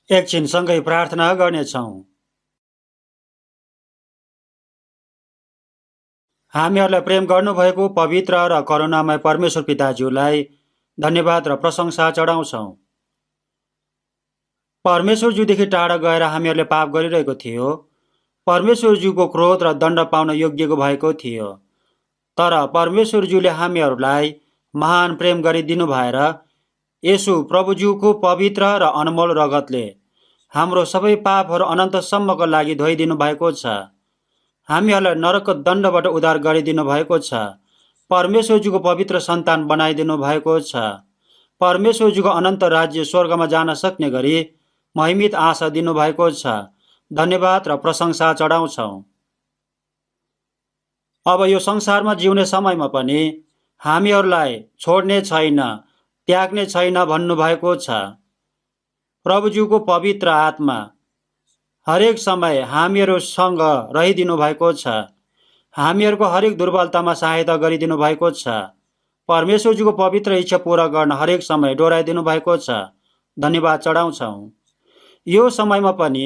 एकछिन सँगै प्रार्थना गर्नेछौँ। हामीहरूलाई प्रेम गर्नुभएको पवित्र र करुणामय परमेश्वर पिताज्यूलाई धन्यवाद र प्रशंसा चढाउँछौँ। परमेश्वरज्यूदेखि टाढा गएर हामीहरूले पाप गरिरहेको थियो। परमेश्वरज्यूको क्रोध र दण्ड पाउन योग्यको भएको थियो। तर परमेश्वरज्यूले हामीहरूलाई महान प्रेम गरिदिनु भएर यसु प्रभुज्यूको पवित्र र अनमोल रगतले हाम्रो सबै पापहरू अनन्तसम्मको लागि धोइदिनु भएको छ। हामीहरूलाई नरकको दण्डबाट उद्धार गरिदिनु भएको छ। परमेश्वरज्यूको पवित्र सन्तान बनाइदिनु भएको छ। परमेश्वरज्यूको अनन्त राज्य स्वर्गमा जान सक्ने गरी महिमित आशा दिनुभएको छ। धन्यवाद र प्रशंसा चढाउँछौँ। अब यो संसारमा जिउने समयमा पनि हामीहरूलाई छोड्ने छैन, त्याग्ने छैन भन्नुभएको छ। प्रभुज्यूको पवित्र आत्मा हरेक समय हामीहरूसँग रहिदिनु भएको छ। हामीहरूको हरेक दुर्बलतामा सहायता गरिदिनु भएको छ। परमेश्वरज्यूको पवित्र इच्छा पूरा गर्न हरेक समय डोराइदिनु भएको छ। धन्यवाद चढाउँछौँ। यो समयमा पनि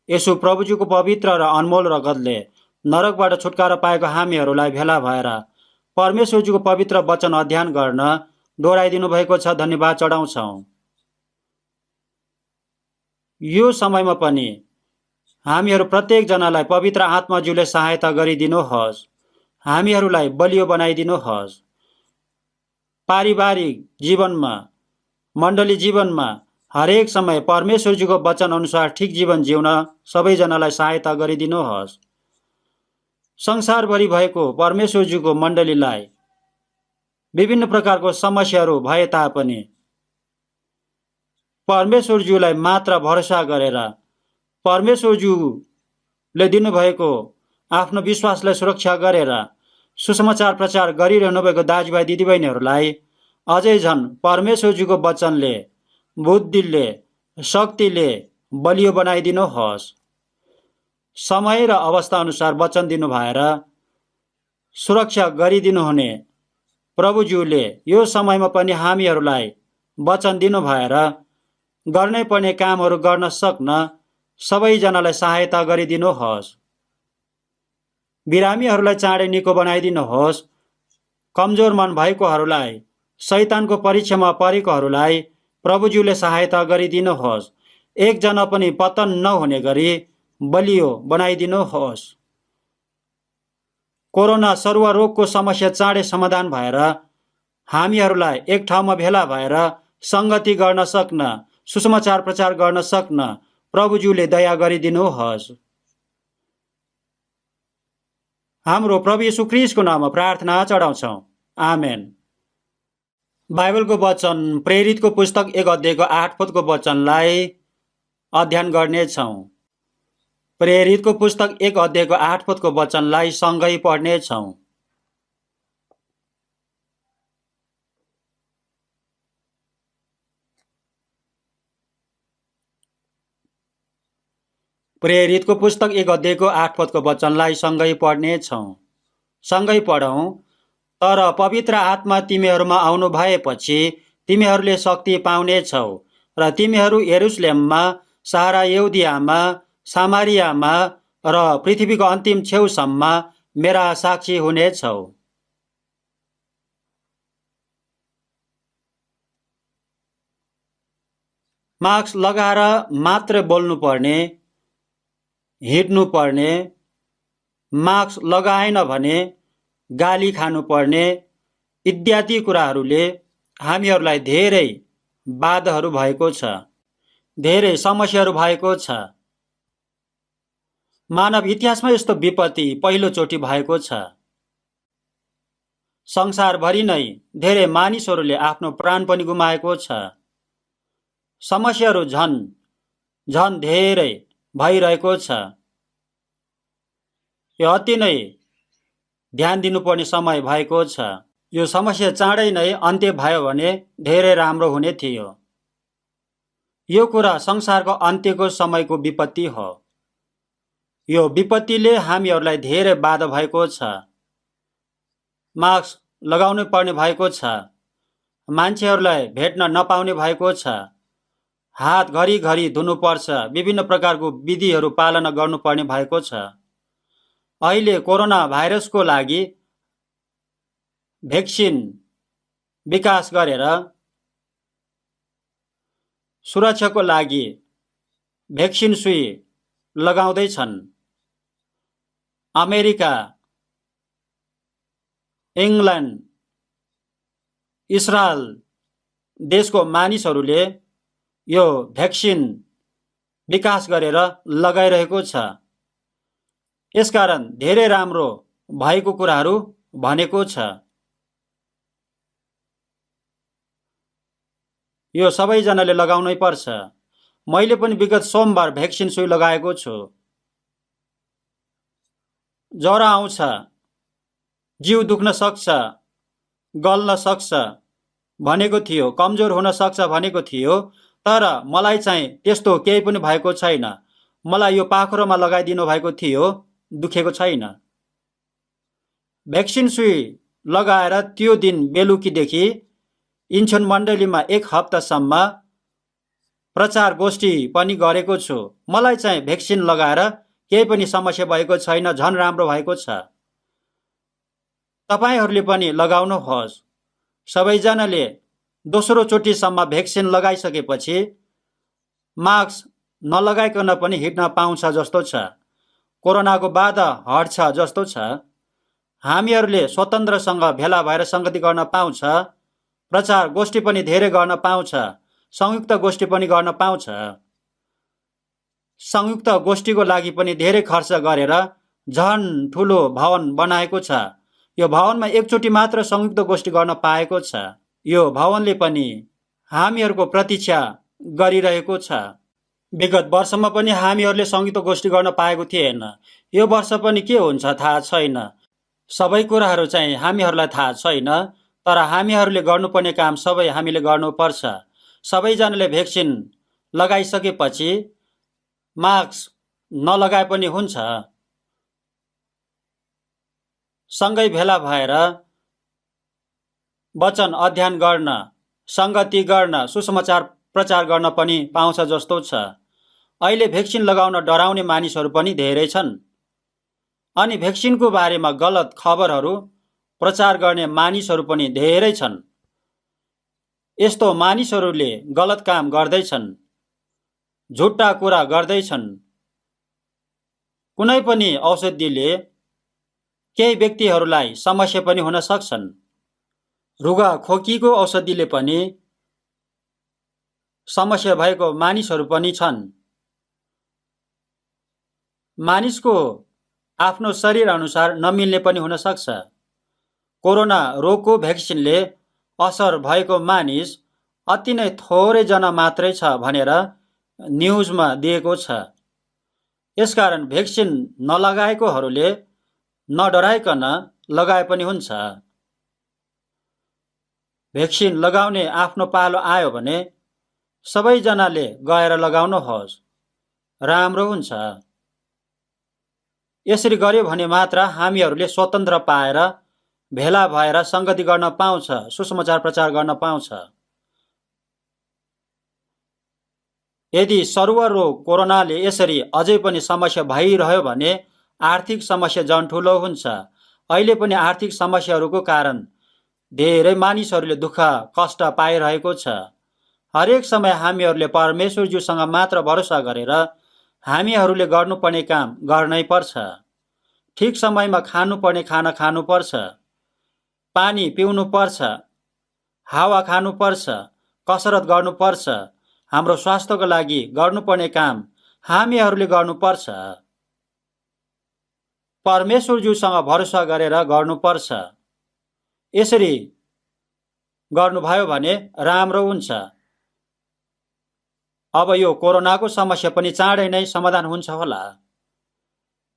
यसु प्रभुज्यूको पवित्र र अनमोल रगतले नरकबाट छुटकारा पाएको हामीहरूलाई भेला भएर परमेश्वरज्यूको पवित्र वचन अध्ययन गर्न डोराइदिनु भएको छ। धन्यवाद चढाउँछौँ। यो समयमा पनि हामीहरू प्रत्येकजनालाई पवित्र आत्माज्यूले सहायता गरिदिनुहोस्। हामीहरूलाई बलियो बनाइदिनुहोस्। पारिवारिक जीवनमा, मण्डली जीवनमा हरेक समय परमेश्वरज्यूको वचन अनुसार ठिक जीवन जिउन सबैजनालाई सहायता गरिदिनुहोस्। संसारभरि भएको परमेश्वरज्यूको मण्डलीलाई विभिन्न प्रकारको समस्याहरू भए तापनि परमेश्वरज्यूलाई मात्र भरोसा गरेर परमेश्वरज्यूले दिनुभएको आफ्नो विश्वासलाई सुरक्षा गरेर सुसमाचार प्रचार गरिरहनु भएको दाजुभाइ दिदीबहिनीहरूलाई अझै झन् परमेश्वरज्यूको वचनले, बुद्धिले, शक्तिले बलियो बनाइदिनुहोस्। समय र अवस्था अनुसार वचन दिनु भएर सुरक्षा गरिदिनुहुने प्रभुज्यूले यो समयमा पनि हामीहरूलाई वचन दिनु भएर गर्नै पर्ने कामहरू गर्न सक्न सबैजनालाई सहायता गरिदिनुहोस्। बिरामीहरूलाई चाँडै निको बनाइदिनुहोस्। कमजोर मन भएकोहरूलाई, शैतानको परीक्षामा परेकोहरूलाई प्रभुज्यूले सहायता गरिदिनुहोस्। एकजना पनि पतन नहुने गरी बलियो बनाइदिनुहोस्। कोरोना सरुवा रोगको समस्या चाँडै समाधान भएर हामीहरूलाई एक ठाउँमा भेला भएर संगति गर्न सक्न, सुसमाचार प्रचार गर्न सक्न प्रभुज्यूले दया गरिदिनुहोस्। हाम्रो प्रभु येशू ख्रीष्टको नाममा प्रार्थना चढाउँछौँ। आमेन। बाइबलको वचन प्रेरितको पुस्तक 1 अध्यायको 8 पदको वचनलाई अध्ययन गर्नेछौँ। प्रेरितको पुस्तक 1 अध्यायको 8 पदको वचनलाई सँगै पढ्नेछौँ। प्रेरितको पुस्तक 1 अध्यायको 8 पदको वचनलाई सँगै पढ्नेछौँ। सँगै पढौँ। तर पवित्र आत्मा तिमीहरूमा आउनु भएपछि तिमीहरूले शक्ति पाउनेछौ र तिमीहरू यरुशलेममा, सारा यहुदियामा, सामरियामा र पृथ्वीको अन्तिम छेउसम्म मेरा साक्षी हुनेछौ। मास्क लगाएर मात्र बोल्नुपर्ने, हिँड्नु पर्ने, मास्क लगाएन भने गाली खानुपर्ने इत्यादि कुराहरूले हामीहरूलाई धेरै बाधाहरू भएको छ, धेरै समस्याहरू भएको छ। मानव इतिहासमा यस्तो विपत्ति पहिलोचोटि भएको छ। संसारभरि नै धेरै मानिसहरूले आफ्नो प्राण पनि गुमाएको छ। समस्याहरू झन धेरै भइरहेको छ। यो अति नै ध्यान दिनुपर्ने समय भएको छ। यो समस्या चाँडै नै अन्त्य भयो भने धेरै राम्रो हुने थियो। यो कुरा संसारको अन्त्यको समयको विपत्ति हो। यो विपत्तिले हामीहरूलाई धेरै बाधा भएको छ। मास्क लगाउनु पर्ने भएको छ। मान्छेहरूलाई भेट्न नपाउने भएको छ। हात घरिघरि धुनुपर्छ, विभिन्न प्रकारको विधिहरू पालना गर्नुपर्ने भएको छ। अहिले कोरोना भाइरसको लागि भ्याक्सिन विकास गरेर सुरक्षाको लागि भ्याक्सिन सुई लगाउँदैछन्। अमेरिका, इङ्ल्यान्ड, इजरायल देशको मानिसहरूले यो भ्याक्सिन विकास गरेर लगाइरहेको छ। यसकारण धेरै राम्रो भएको कुराहरू भनेको छ। यो सबैजनाले लगाउनै पर्छ। मैले पनि विगत सोमबार भ्याक्सिन सुई लगाएको छु। ज्वरो आउँछ, जिउ दुख्न सक्छ, गल्न सक्छ भनेको थियो, कमजोर हुन सक्छ भनेको थियो, तर मलाई चाहिँ त्यस्तो केही पनि भएको छैन। मलाई यो पाखुरामा लगाइदिनु भएको थियो, दुखेको छैन। भ्याक्सिन सुई लगाएर त्यो दिन बेलुकीदेखि इन्चुन मण्डलीमा 1 हप्तासम्म प्रचार गोष्ठी पनि गरेको छु। मलाई चाहिँ भ्याक्सिन लगाएर केही पनि समस्या भएको छैन, झन राम्रो भएको छ। तपाईहरूले पनि लगाउनुहोस्। सबैजनाले दोस्रो चोटिसम्म भ्याक्सिन लगाइसकेपछि मास्क नलगाइकन पनि हिँड्न पाउँछ जस्तो छ। कोरोनाको बाधा हट्छ जस्तो छ। हामीहरूले स्वतन्त्रसँग भेला भएर सङ्गति गर्न पाउँछ, प्रचार गोष्ठी पनि धेरै गर्न पाउँछ, संयुक्त गोष्ठी पनि गर्न पाउँछ। संयुक्त गोष्ठीको लागि पनि धेरै खर्च गरेर झन ठुलो भवन बनाएको छ। यो भवनमा एकचोटि मात्र संयुक्त गोष्ठी गर्न पाएको छ। यो भवनले पनि हामीहरूको प्रतीक्षा गरिरहेको छ। विगत वर्षमा पनि हामीहरूले संयुक्त गोष्ठी गर्न पाएको थिएन। यो वर्ष पनि के हुन्छ थाहा छैन। सबै कुराहरू चाहिँ हामीहरूलाई थाहा छैन, तर हामीहरूले गर्नुपर्ने काम सबै हामीले गर्नुपर्छ। सबैजनाले भ्याक्सिन लगाइसकेपछि मास्क नलगाए पनि हुन्छ। सँगै भेला भएर वचन अध्ययन गर्न, सङ्गति गर्न, सुसमाचार प्रचार गर्न पनि पाउँछ जस्तो छ। अहिले भ्याक्सिन लगाउन डराउने मानिसहरू पनि धेरै छन्। अनि भ्याक्सिनको बारेमा गलत खबरहरू प्रचार गर्ने मानिसहरू पनि धेरै छन्। यस्तो मानिसहरूले गलत काम गर्दैछन्, झुट्टा कुरा गर्दैछन्। कुनै पनि औषधिले केही व्यक्तिहरूलाई समस्या पनि हुन सक्छन्। रुगा खोकीको औषधिले पनि समस्या भएको मानिसहरू पनि छन्। मानिसको आफ्नो शरीर अनुसार नमिल्ने पनि हुन सक्छ। कोरोना रोगको भ्याक्सिनले असर भएको मानिस अति नै थोरै जना मात्रै छ भनेर न्युजमा दिएको छ। यसकारण भ्याक्सिन नलगाएकोहरूले नडराइकन लगाए पनि हुन्छ। भ्याक्सिन लगाउने आफ्नो पालो आयो भने सबैजनाले गएर लगाउनुहोस्, राम्रो हुन्छ। यसरी गर्यो भने मात्र हामीहरूले स्वतन्त्र पाएर भेला भएर सङ्गति गर्न पाउँछ, सुसमाचार प्रचार गर्न पाउँछ। यदि सर्वरोग कोरोनाले यसरी अझै पनि समस्या भइरह्यो भने आर्थिक समस्या झन् ठुलो हुन्छ। अहिले पनि आर्थिक समस्याहरूको कारण धेरै मानिसहरूले दुःख कष्ट पाइरहेको छ। हरेक समय हामीहरूले परमेश्वरज्यूसँग मात्र भरोसा गरेर हामीहरूले गर्नुपर्ने काम गर्नै पर्छ। ठिक समयमा खानुपर्ने खाना खानुपर्छ, पानी पिउनुपर्छ, हावा खानुपर्छ, कसरत गर्नुपर्छ। हाम्रो स्वास्थ्यको लागि गर्नुपर्ने काम हामीहरूले गर्नुपर्छ। परमेश्वरज्यूसँग भरोसा गरेर गर्नुपर्छ। यसरी गर्नुभयो भने राम्रो हुन्छ। अब यो कोरोनाको समस्या पनि चाँडै नै समाधान हुन्छ होला।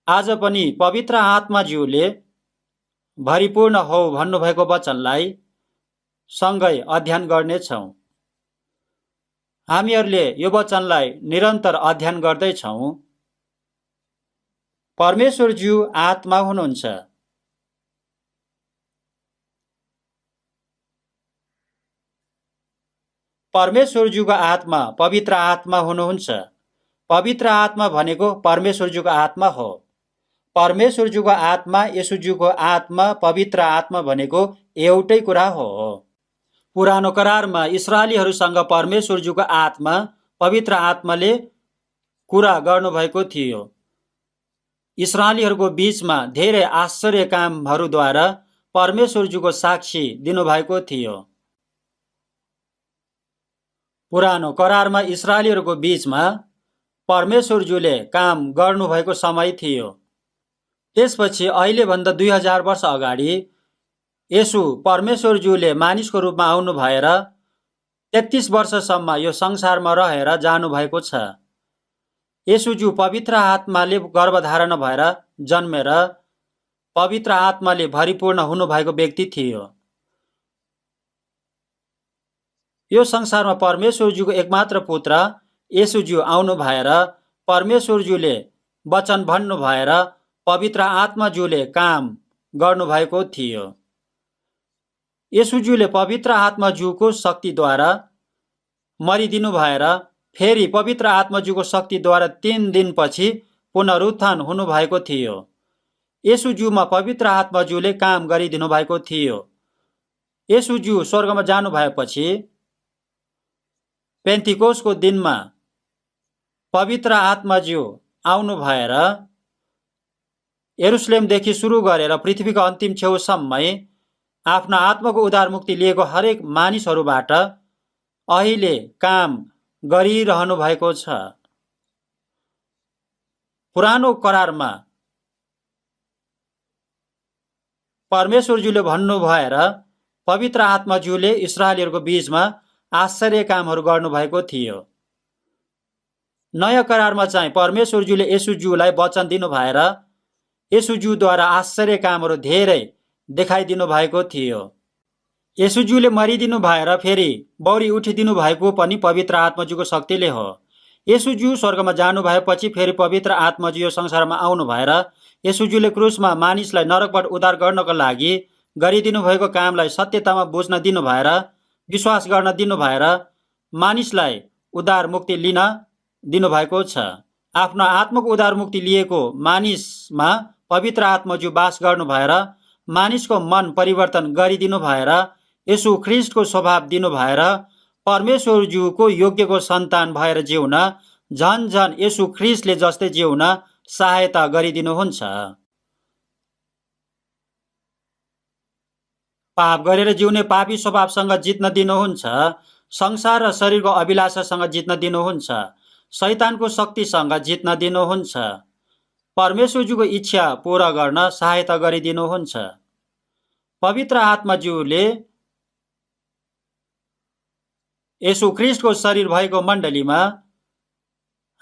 आज पनि पवित्र आत्माज्यूले भरिपूर्ण हो भन्नुभएको वचनलाई सँगै अध्ययन गर्नेछौँ। हामीहरूले यो वचनलाई निरन्तर अध्ययन गर्दैछौँ। परमेश्वरज्यू आत्मा हुनुहुन्छ। परमेश्वरज्यूको आत्मा पवित्र आत्मा हुनुहुन्छ। पवित्र आत्मा भनेको परमेश्वरज्यूको आत्मा हो। परमेश्वरज्यूको आत्मा, येशूज्यूको आत्मा, पवित्र आत्मा भनेको एउटै कुरा हो। पुरानो करारमा इस्राएलीहरूसँग परमेश्वरज्यूको आत्मा, पवित्र आत्माले कुरा गर्नुभएको थियो। इस्राएलीहरूको बीचमा धेरै आश्चर्य कामहरूद्वारा परमेश्वरज्यूको साक्षी दिनुभएको थियो। पुरानो करारमा इस्राएलीहरूको बीचमा परमेश्वरज्यूले काम गर्नुभएको समय थियो। त्यसपछि अहिलेभन्दा 2000 वर्ष अगाडि येशू परमेश्वरज्यूले मानिसको रूपमा आउनु भएर 33 वर्षसम्म यो संसारमा रहेर जानुभएको छ। येशूज्यू पवित्र आत्माले गर्भधारण भएर जन्मेर पवित्र आत्माले भरिपूर्ण हुनुभएको व्यक्ति थियो। यो संसारमा परमेश्वरज्यूको एकमात्र पुत्र येशूज्यू आउनु भएर परमेश्वरज्यूले वचन भन्नु भएर पवित्र आत्माज्यूले काम गर्नुभएको थियो। येशूज्यूले पवित्र आत्माज्यूको शक्तिद्वारा मरिदिनु भएर फेरि पवित्र आत्माज्यूको शक्तिद्वारा 3 दिनपछि पुनरुत्थान हुनुभएको थियो। येशूज्यूमा पवित्र आत्माज्यूले काम गरिदिनु भएको थियो। येशूज्यू स्वर्गमा जानु भएपछि पेन्तिकोसको दिनमा पवित्र आत्माज्यू आउनु भएर यरुशलेमदेखि सुरु गरेर पृथ्वीको अन्तिम छेउसम्मै आफ्नो आत्माको उद्धार मुक्ति लिएको हरेक मानिसहरूबाट अहिले काम गरिरहनु भएको छ। पुरानो करारमा परमेश्वरज्यूले भन्नु भएर पवित्र आत्माज्यूले इस्राएलीहरूको बीचमा आश्चर्य कामहरू गर्नुभएको थियो। नयाँ करारमा चाहिँ परमेश्वरज्यूले येशूज्यूलाई वचन दिनु भएर येशूज्यूद्वारा आश्चर्य कामहरू धेरै देखाइदिनु भएको थियो। येशूज्यूले मरिदिनु भएर फेरि बौरी उठिदिनु भएको पनि पवित्र आत्माज्यूको शक्तिले हो। येशूज्यू स्वर्गमा जानु भएपछि फेरि पवित्र आत्माज्यू यो संसारमा आउनु भएर येशूज्यूले क्रुसमा मानिसलाई नरकबाट उद्धार गर्नको लागि गरिदिनु भएको कामलाई सत्यतामा बुझ्न दिनु भएर विश्वास गर्न दिनु भएर मानिसलाई उद्धार मुक्ति लिन दिनुभएको छ। आफ्नो आत्माको उद्धार मुक्ति लिएको मानिसमा पवित्र आत्माज्यू बास गर्नु भएर मानिसको मन परिवर्तन गरिदिनु भएर येशू ख्रीष्टको स्वभाव दिनु भएर परमेश्वरज्यूको योग्यको सन्तान भएर जिउन झन झन येशू ख्रीष्टले जस्तै जिउन सहायता गरिदिनुहुन्छ। पाप गरेर जिउने पापी स्वभावसँग जित्न दिनुहुन्छ। संसार र शरीरको अभिलाषासँग जित्न दिनुहुन्छ। शैतानको शक्तिसँग जित्न दिनुहुन्छ। परमेश्वरज्यूको इच्छा पूरा गर्न सहायता गरिदिनुहुन्छ। पवित्र आत्माज्यूले येशू ख्रीष्टको शरीर भएको मण्डलीमा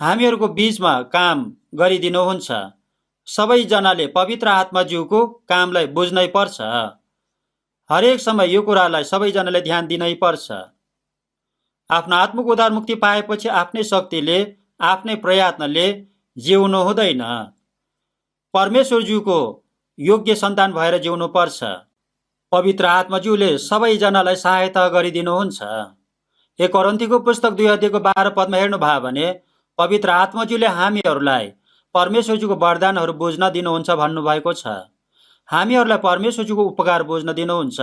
हामीहरूको बीचमा काम गरिदिनुहुन्छ। सबैजनाले पवित्र आत्माज्यूको कामलाई बुझ्नै पर्छ। हरेक समय यो कुरालाई सबैजनाले ध्यान दिनै पर्छ। आफ्नो आत्माको उद्धार मुक्ति पाएपछि आफ्नै शक्तिले आफ्नै प्रयत्नले जिउनु हुँदैन। परमेश्वरज्यूको योग्य सन्तान भएर जिउनु पर्छ। पवित्र आत्माज्यूले सबैजनालाई सहायता गरिदिनुहुन्छ। 1 कोरिन्थीको पुस्तक 2:12 हेर्नु भयो भने पवित्र आत्माज्यूले हामीहरूलाई परमेश्वरज्यूको वरदानहरू बुझ्न दिनुहुन्छ भन्नुभएको छ। हामीहरूलाई परमेश्वरज्यूको उपकार बुझ्न दिनुहुन्छ।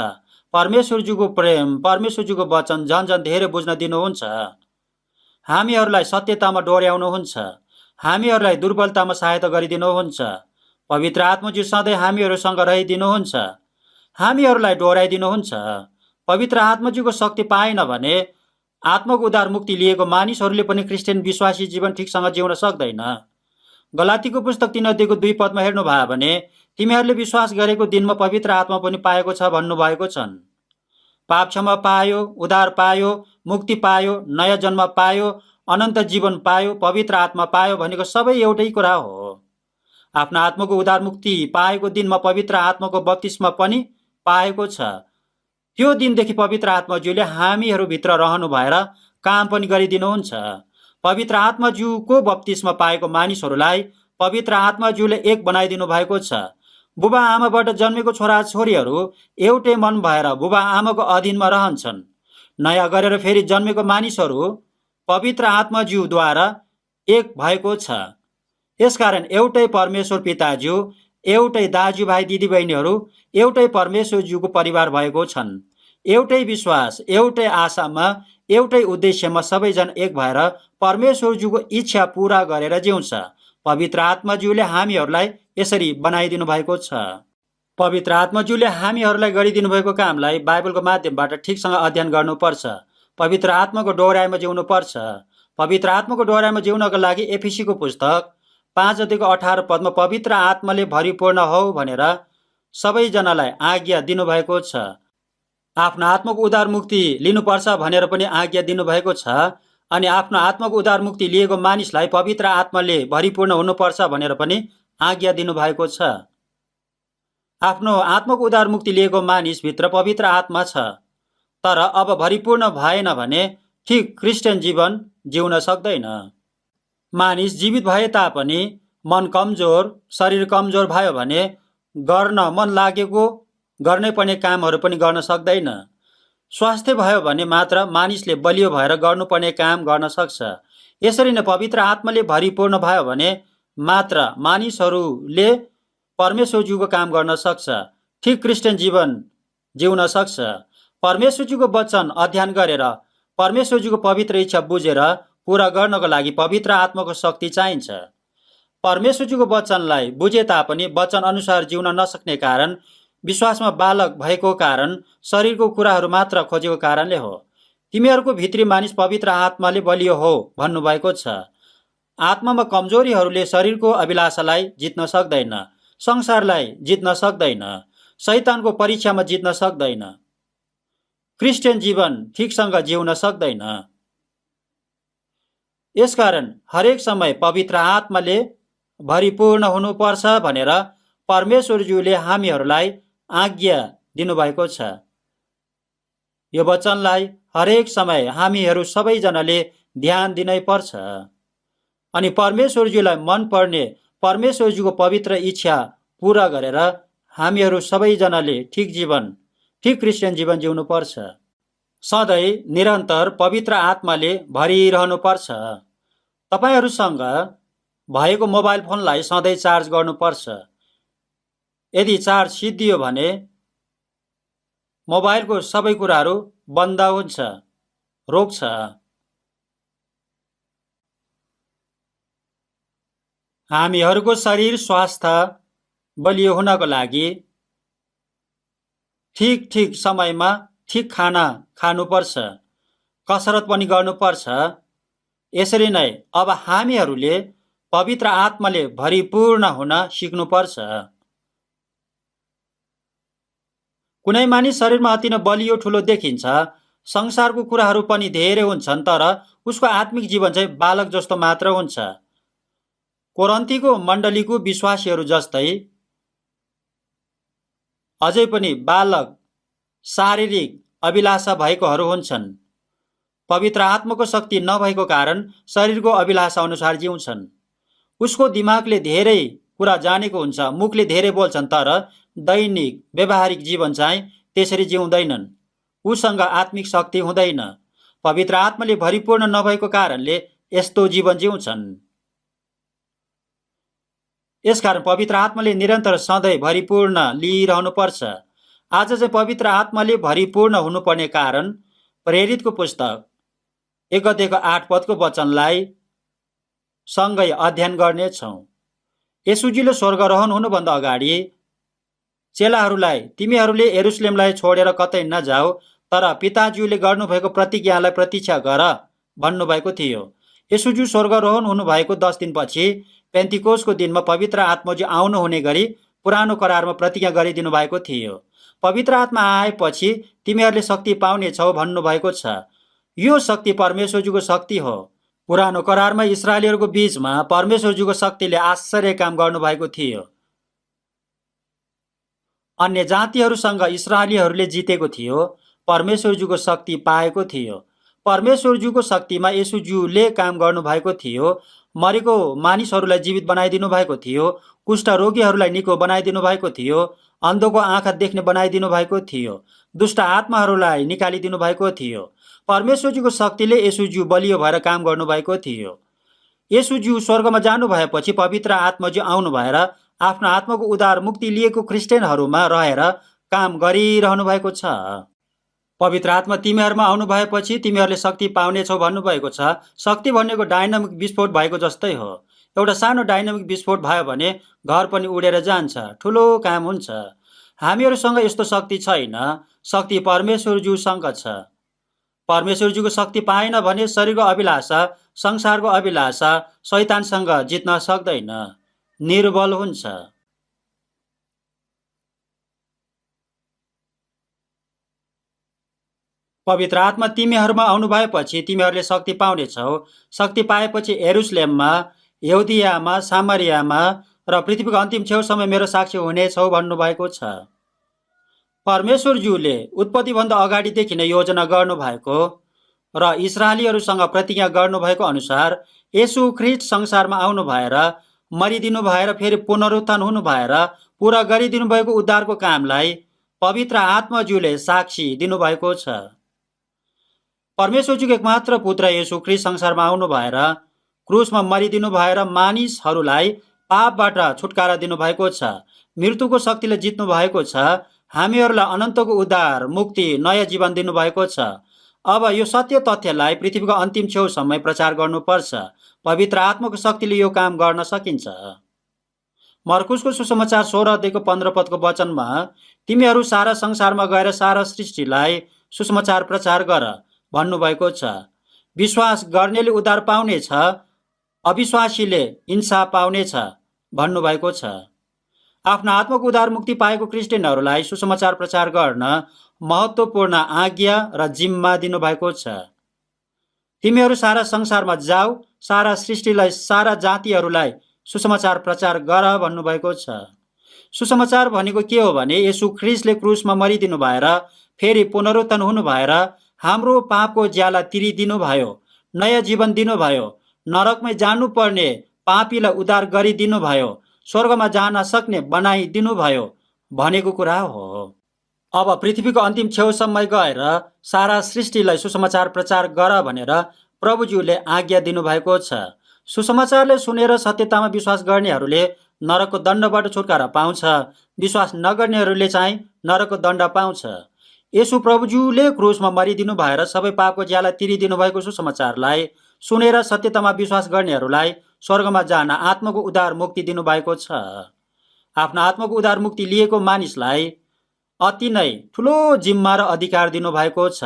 परमेश्वरज्यूको प्रेम, परमेश्वरज्यूको वचन झन झन धेरै बुझ्न दिनुहुन्छ। हामीहरूलाई सत्यतामा डोर्याउनुहुन्छ। हामीहरूलाई दुर्बलतामा सहायता गरिदिनुहुन्छ। पवित्र आत्माज्यू सधैँ हामीहरूसँग रहिदिनुहुन्छ। हामीहरूलाई डोर्याइदिनुहुन्छ। पवित्र आत्माज्यूको शक्ति पाएन भने आत्माको उद्धार मुक्ति लिएको मानिसहरूले पनि क्रिस्चियन विश्वासी जीवन ठिकसँग जिउन सक्दैन। गलातीको पुस्तक 3:2 हेर्नु भयो भने तिमीहरूले विश्वास गरेको दिनमा पवित्र आत्मा पनि पाएको छ भन्नुभएको छन्। पाप क्षमा पायो, उद्धार पायो, मुक्ति पायो, नयाँ जन्म पायो, अनन्त जीवन पायो, पवित्र आत्मा पायो भनेको सबै एउटै कुरा हो। आफ्नो आत्माको उद्धार मुक्ति पाएको दिनमा पवित्र आत्माको बप्तिस्मा पनि पाएको छ। त्यो दिनदेखि पवित्र आत्माज्यूले हामीहरूभित्र रहनु भएर काम पनि गरिदिनुहुन्छ। पवित्र आत्माज्यूको बप्तिस्मा पाएको मानिसहरूलाई पवित्र आत्माज्यूले एक बनाइदिनु भएको छ। बुबा आमाबाट जन्मेको छोरा छोरीहरू एउटै मन भएर बुबा आमाको अधीनमा रहन्छन्। नयाँ गरेर फेरि जन्मेको मानिसहरू पवित्र आत्माज्यूद्वारा एक भएको छ। यसकारण एउटै परमेश्वर पिताज्यू, एउटै दाजुभाइ दिदीबहिनीहरू एउटै परमेश्वरज्यूको परिवार भएको छन्। एउटै विश्वास, एउटै आशामा, एउटै उद्देश्यमा सबैजना एक भएर परमेश्वरज्यूको इच्छा पूरा गरेर जिउँछ। पवित्र आत्माज्यूले हामीहरूलाई यसरी बनाइदिनु भएको छ। पवित्र आत्माज्यूले हामीहरूलाई गरिदिनु भएको कामलाई बाइबलको माध्यमबाट ठिकसँग अध्ययन गर्नुपर्छ। पवित्र आत्माको डोहोऱ्याइमा जिउनुपर्छ। पवित्र आत्माको डोहोऱ्याइमा जिउनको लागि एफिसीको पुस्तक 5:18 पवित्र आत्माले भरिपूर्ण हो भनेर सबैजनालाई आज्ञा दिनुभएको छ। आफ्नो आत्माको उद्धार मुक्ति लिनुपर्छ भनेर पनि आज्ञा दिनुभएको छ। अनि आफ्नो आत्माको उद्धार मुक्ति लिएको मानिसलाई पवित्र आत्माले भरिपूर्ण हुनुपर्छ भनेर पनि आज्ञा दिनुभएको छ। आफ्नो आत्माको उद्धार मुक्ति लिएको मानिसभित्र पवित्र आत्मा छ, तर अब भरिपूर्ण भएन भने ठिक क्रिस्चियन जीवन जिउन सक्दैन। मानिस जीवित भए तापनि मन कमजोर, शरीर कमजोर भयो भने गर्न मन लागेको गर्नै पर्ने कामहरू पनि गर्न सक्दैन। स्वास्थ्य भयो भने मात्र मानिसले बलियो भएर गर्नुपर्ने काम गर्न सक्छ। यसरी नै पवित्र आत्माले भरिपूर्ण भयो भने मात्र मानिसहरूले परमेश्वरज्यूको काम गर्न सक्छ, ठिक क्रिस्चियन जीवन जिउन सक्छ। परमेश्वरज्यूको वचन अध्ययन गरेर परमेश्वरज्यूको पवित्र इच्छा बुझेर पूरा गर्नको लागि पवित्र आत्माको शक्ति चाहिन्छ। परमेश्वरज्यूको वचनलाई बुझे तापनि वचन अनुसार जिउन नसक्ने कारण, विश्वासमा बालक भएको कारण, शरीरको कुराहरू मात्र खोजेको कारणले हो। तिमीहरूको भित्री मानिस पवित्र आत्माले बलियो हो भन्नुभएको छ। आत्मामा कमजोरीहरूले शरीरको अभिलाषालाई जित्न सक्दैन, संसारलाई जित्न सक्दैन, शैतानको परीक्षामा जित्न सक्दैन, क्रिस्चियन जीवन ठिकसँग जिउन सक्दैन। यसकारण हरेक समय पवित्र आत्माले भरिपूर्ण हुनुपर्छ भनेर परमेश्वरज्यूले हामीहरूलाई आज्ञा दिनुभएको छ। यो वचनलाई हरेक समय हामीहरू सबैजनाले ध्यान दिनै पर्छ अनि परमेश्वरज्यूलाई मन पर्ने परमेश्वरज्यूको पवित्र इच्छा पूरा गरेर हामीहरू सबैजनाले ठिक जीवन, ठिक क्रिस्चियन जीवन जिउनु पर्छ। सधैँ निरन्तर पवित्र आत्माले भरिरहनु पर्छ। तपाईहरूसँग भएको मोबाइल फोनलाई सधैँ चार्ज गर्नुपर्छ। यदि चार्ज सिद्धियो भने मोबाइलको सबै कुराहरू बन्द हुन्छ, रोक्छ। हामीहरूको शरीर स्वास्थ्य बलियो हुनको लागि ठिक समयमा ठिक खाना खानुपर्छ, कसरत पनि गर्नुपर्छ। यसरी नै अब हामीहरूले पवित्र आत्माले भरिपूर्ण हुन सिक्नुपर्छ। कुनै मानिस शरीरमा अति नै बलियो ठुलो देखिन्छ, संसारको कुराहरू पनि धेरै हुन्छन्, तर उसको आत्मिक जीवन चाहिँ बालक जस्तो मात्र हुन्छ। कोरन्थीको मण्डलीको विश्वासीहरू जस्तै अझै पनि बालक, शारीरिक अभिलाषा भएकोहरू हुन्छन्। पवित्र आत्माको शक्ति नभएको कारण शरीरको अभिलाषा अनुसार जिउँछन्। उसको दिमागले धेरै कुरा जानेको हुन्छ, मुखले धेरै बोल्छन्, तर दैनिक व्यवहारिक जीवन चाहिँ त्यसरी जिउँदैनन्। उसँग आत्मिक शक्ति हुँदैन। पवित्र आत्माले भरिपूर्ण नभएको कारणले यस्तो जीवन जिउँछन्। यसकारण पवित्र आत्माले निरन्तर सधैँ भरिपूर्ण लिइरहनुपर्छ। आज चाहिँ पवित्र आत्माले भरिपूर्ण हुनुपर्ने कारण प्रेरितको पुस्तक 1:8 वचनलाई सँगै अध्ययन गर्नेछौँ। येशूजीले स्वर्गारोहण हुनुभन्दा अगाडि चेलाहरूलाई तिमीहरूले यरुशलेमलाई छोडेर कतै नजाऊ, तर पिताज्यूले गर्नुभएको प्रतिज्ञालाई प्रतीक्षा गर भन्नुभएको थियो। येशूज्यू स्वर्गारोहण हुनुभएको 10 दिनपछि पेन्तिकोसको दिनमा पवित्र आत्माज्यू आउनु हुने गरी पुरानो करारमा प्रतिज्ञा गरिदिनु भएको थियो। पवित्र आत्मा आएपछि तिमीहरूले शक्ति पाउनेछौ भन्नुभएको छ। यो शक्ति परमेश्वरज्यूको शक्ति हो। पुरानो करारमा इस्राएलीहरूको बीचमा परमेश्वरज्यूको शक्तिले आश्चर्य काम गर्नुभएको थियो। अन्य जातिहरूसँग इस्राएलीहरूले जितेको थियो, परमेश्वरज्यूको शक्ति पाएको थियो। परमेश्वरज्यूको शक्तिमा येशूज्यूले काम गर्नुभएको थियो। मरेको मानिसहरूलाई जीवित बनाइदिनु भएको थियो, कुष्ठ रोगीहरूलाई निको बनाइदिनु भएको थियो, अन्धोको आँखा देख्ने बनाइदिनु भएको थियो, दुष्ट आत्माहरूलाई निकालिदिनु भएको थियो, परमेश्वरजीको शक्तिले येशूज्यू बलियो भएर काम गर्नुभएको थियो। येशूज्यू स्वर्गमा जानु भएपछि पवित्र आत्माज्यू आउनु भएर आफ्नो आत्माको उद्धार मुक्ति लिएको क्रिस्चियनहरूमा रहेर काम गरिरहनु भएको छ। पवित्र आत्मा तिमीहरूमा आउनु भएपछि तिमीहरूले शक्ति पाउनेछौ भन्नुभएको छ। शक्ति भनेको डाइनामिक विस्फोट भएको जस्तै हो। एउटा सानो डाइनामिक विस्फोट भयो भने घर पनि उडेर जान्छ, ठुलो काम हुन्छ। हामीहरूसँग यस्तो शक्ति छैन। शक्ति परमेश्वरज्यूसँग छ। परमेश्वरज्यूको शक्ति पाएन भने शरीरको अभिलाषा, संसारको अभिलाषा शैतानसँग जित्न सक्दैन, निर्बल हुन्छ। पवित्र आत्मा तिमीहरूमा आउनु भएपछि तिमीहरूले शक्ति पाउनेछौ। शक्ति पाएपछि यरुशलेममा, यहुदियामा, सामरियामा र पृथ्वीको अन्तिम छेउसम्म मेरो साक्षी हुनेछौ भन्नुभएको छ। परमेश्वरज्यूले उत्पत्तिभन्दा अगाडिदेखि नै योजना गर्नुभएको र इस्राएलीहरूसँग प्रतिज्ञा गर्नुभएको अनुसार येशू ख्रीष्ट संसारमा आउनु भएर मरिदिनु भएर फेरि पुनरुत्थान हुनु भएर पुरा गरिदिनु भएको उद्धारको कामलाई पवित्र आत्माज्यूले साक्षी दिनुभएको छ। परमेश्वरज्यूको एकमात्र पुत्र येशू ख्रीष्ट संसारमा आउनु भएर क्रुसमा मरिदिनु भएर मानिसहरूलाई पापबाट छुटकारा दिनुभएको छ। मृत्युको शक्तिले जित्नु भएको छ। हामीहरूलाई अनन्तको उद्धार, मुक्ति, नयाँ जीवन दिनुभएको छ। अब यो सत्य तथ्यलाई पृथ्वीको अन्तिम छेउसम्म प्रचार गर्नुपर्छ। पवित्र आत्माको शक्तिले यो काम गर्न सकिन्छ। मर्कुसको सुसमाचार 16:15 वचनमा तिमीहरू सारा संसारमा गएर सारा सृष्टिलाई सुसमाचार प्रचार गर भन्नुभएको छ। विश्वास गर्नेले उद्धार पाउनेछ, अविश्वासीले इन्साफ पाउनेछ भन्नुभएको छ। आफ्नो आत्माको उद्धार मुक्ति पाएको क्रिस्चियनहरूलाई सुसमाचार प्रचार गर्न महत्त्वपूर्ण आज्ञा र जिम्मा दिनुभएको छ। तिमीहरू सारा संसारमा जाऊ, सारा सृष्टिलाई, सारा जातिहरूलाई सुसमाचार प्रचार गर भन्नुभएको छ। सुसमाचार भनेको के हो भने येशू ख्रीष्टले क्रुसमा मरिदिनु भएर फेरि पुनरुत्थान हुनु भएर हाम्रो पापको ज्याला तिरिदिनु भयो, नयाँ जीवन दिनुभयो, नरकमै जानुपर्ने पापीलाई उद्धार गरिदिनु भयो, स्वर्गमा जान सक्ने बनाइदिनु भयो भनेको कुरा हो। अब पृथ्वीको अन्तिम छेउसम्म गएर सारा सृष्टिलाई सुसमाचार प्रचार गर भनेर प्रभुज्यूले आज्ञा दिनुभएको छ। सुसमाचारले सुनेर सत्यतामा विश्वास गर्नेहरूले नरकको दण्डबाट छुटकारा पाउँछ। विश्वास नगर्नेहरूले चाहिँ नरकको दण्ड पाउँछ। येशू प्रभुज्यूले क्रुसमा मरिदिनु भएर सबै पापको ज्याला तिरिदिनु भएको सुसमाचारलाई सुनेर सत्यतामा विश्वास गर्नेहरूलाई स्वर्गमा जान आत्माको उद्धार मुक्ति दिनुभएको छ। आफ्नो आत्माको उद्धार मुक्ति लिएको मानिसलाई अति नै ठुलो जिम्मा र अधिकार दिनुभएको छ।